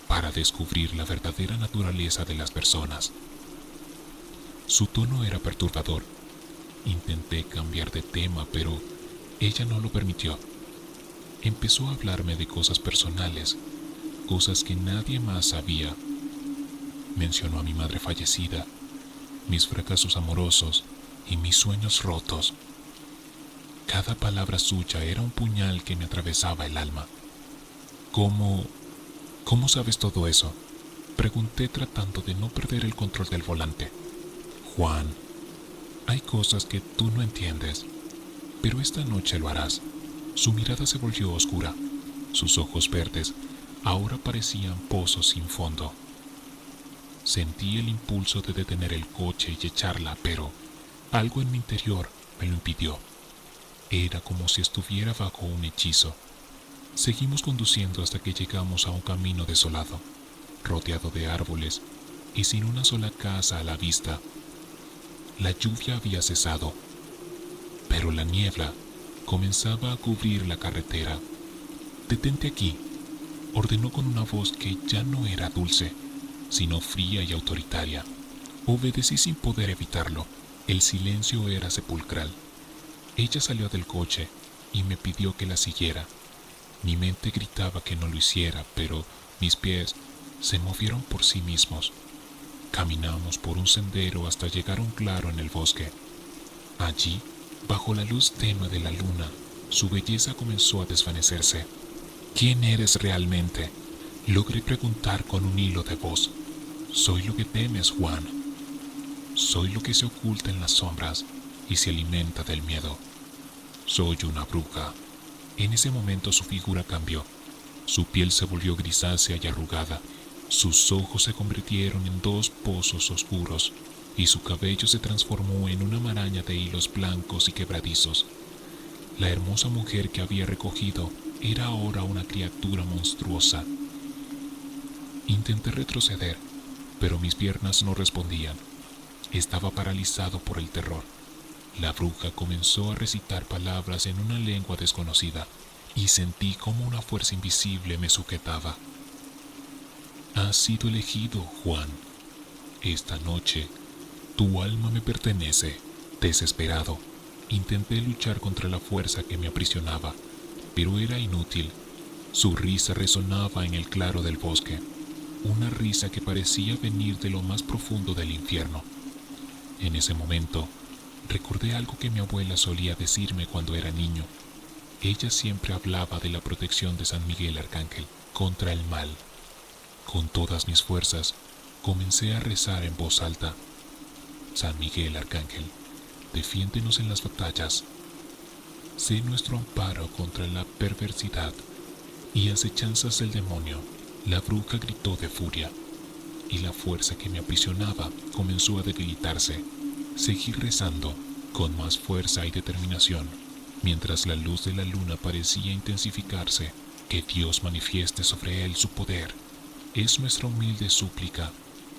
para descubrir la verdadera naturaleza de las personas. Su tono era perturbador. Intenté cambiar de tema, pero ella no lo permitió. Empezó a hablarme de cosas personales, cosas que nadie más sabía. Mencionó a mi madre fallecida, mis fracasos amorosos y mis sueños rotos. Cada palabra suya era un puñal que me atravesaba el alma. ¿Cómo sabes todo eso?, pregunté tratando de no perder el control del volante. Juan, hay cosas que tú no entiendes, pero esta noche lo harás. Su mirada se volvió oscura. Sus ojos verdes ahora parecían pozos sin fondo. Sentí el impulso de detener el coche y echarla, pero algo en mi interior me lo impidió. Era como si estuviera bajo un hechizo. Seguimos conduciendo hasta que llegamos a un camino desolado, rodeado de árboles y sin una sola casa a la vista. La lluvia había cesado, pero la niebla comenzaba a cubrir la carretera. «Detente aquí», ordenó con una voz que ya no era dulce, sino fría y autoritaria. Obedecí sin poder evitarlo. El silencio era sepulcral. Ella salió del coche y me pidió que la siguiera. Mi mente gritaba que no lo hiciera, pero mis pies se movieron por sí mismos. Caminamos por un sendero hasta llegar a un claro en el bosque. Allí, bajo la luz tenue de la luna, su belleza comenzó a desvanecerse. «¿Quién eres realmente?», logré preguntar con un hilo de voz. «Soy lo que temes, Juan. Soy lo que se oculta en las sombras y se alimenta del miedo. Soy una bruja». En ese momento su figura cambió. Su piel se volvió grisácea y arrugada. Sus ojos se convirtieron en dos pozos oscuros y su cabello se transformó en una maraña de hilos blancos y quebradizos. La hermosa mujer que había recogido era ahora una criatura monstruosa. Intenté retroceder, pero mis piernas no respondían. Estaba paralizado por el terror. La bruja comenzó a recitar palabras en una lengua desconocida y sentí como una fuerza invisible me sujetaba. «Has sido elegido, Juan. Esta noche, tu alma me pertenece». Desesperado, intenté luchar contra la fuerza que me aprisionaba, pero era inútil. Su risa resonaba en el claro del bosque, una risa que parecía venir de lo más profundo del infierno. En ese momento, recordé algo que mi abuela solía decirme cuando era niño. Ella siempre hablaba de la protección de San Miguel Arcángel contra el mal. Con todas mis fuerzas, comencé a rezar en voz alta. San Miguel Arcángel, defiéndenos en las batallas. Sé nuestro amparo contra la perversidad y acechanzas del demonio. La bruja gritó de furia, y la fuerza que me aprisionaba comenzó a debilitarse. Seguí rezando con más fuerza y determinación, mientras la luz de la luna parecía intensificarse. Que Dios manifieste sobre él su poder. Es nuestra humilde súplica,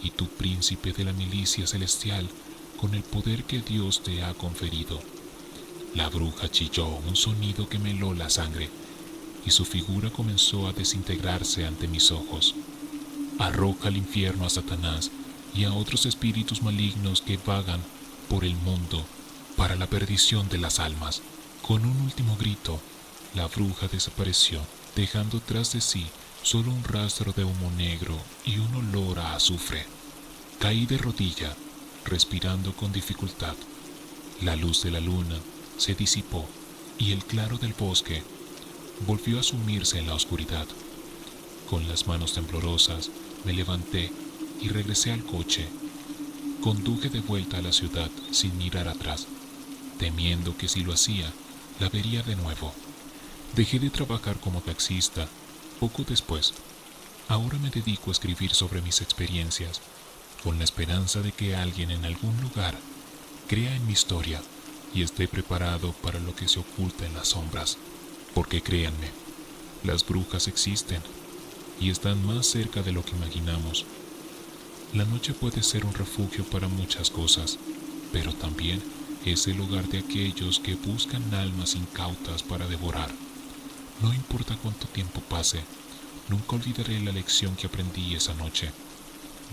y tú, príncipe de la milicia celestial, con el poder que Dios te ha conferido. La bruja chilló un sonido que me heló la sangre, y su figura comenzó a desintegrarse ante mis ojos. Arroja al infierno a Satanás y a otros espíritus malignos que vagan por el mundo para la perdición de las almas. Con un último grito, la bruja desapareció, dejando tras de sí solo un rastro de humo negro y un olor a azufre. Caí de rodilla, respirando con dificultad. La luz de la luna se disipó y el claro del bosque volvió a sumirse en la oscuridad. Con las manos temblorosas me levanté y regresé al coche. Conduje de vuelta a la ciudad sin mirar atrás, temiendo que si lo hacía, la vería de nuevo. Dejé de trabajar como taxista poco después. Ahora me dedico a escribir sobre mis experiencias, con la esperanza de que alguien en algún lugar crea en mi historia y esté preparado para lo que se oculta en las sombras. Porque créanme, las brujas existen y están más cerca de lo que imaginamos. La noche puede ser un refugio para muchas cosas, pero también es el hogar de aquellos que buscan almas incautas para devorar. No importa cuánto tiempo pase, nunca olvidaré la lección que aprendí esa noche.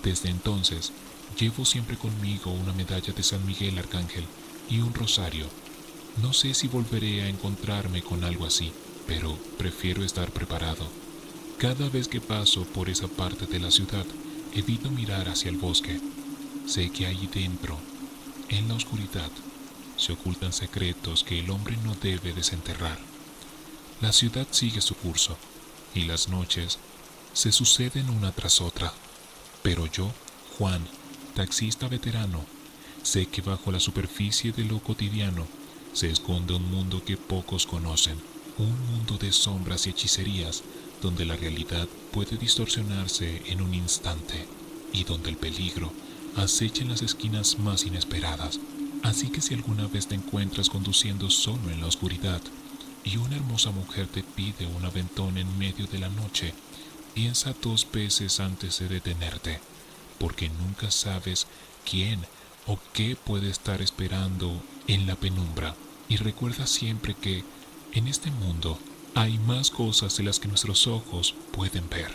Desde entonces, llevo siempre conmigo una medalla de San Miguel Arcángel y un rosario. No sé si volveré a encontrarme con algo así, pero prefiero estar preparado. Cada vez que paso por esa parte de la ciudad, evito mirar hacia el bosque. Sé que ahí dentro, en la oscuridad, se ocultan secretos que el hombre no debe desenterrar. La ciudad sigue su curso, y las noches se suceden una tras otra. Pero yo, Juan, taxista veterano, sé que bajo la superficie de lo cotidiano se esconde un mundo que pocos conocen, un mundo de sombras y hechicerías donde la realidad puede distorsionarse en un instante y donde el peligro acecha en las esquinas más inesperadas. Así que si alguna vez te encuentras conduciendo solo en la oscuridad y una hermosa mujer te pide un aventón en medio de la noche, piensa 2 veces antes de detenerte, porque nunca sabes quién o qué puede estar esperando en la penumbra. Y recuerda siempre que en este mundo hay más cosas de las que nuestros ojos pueden ver.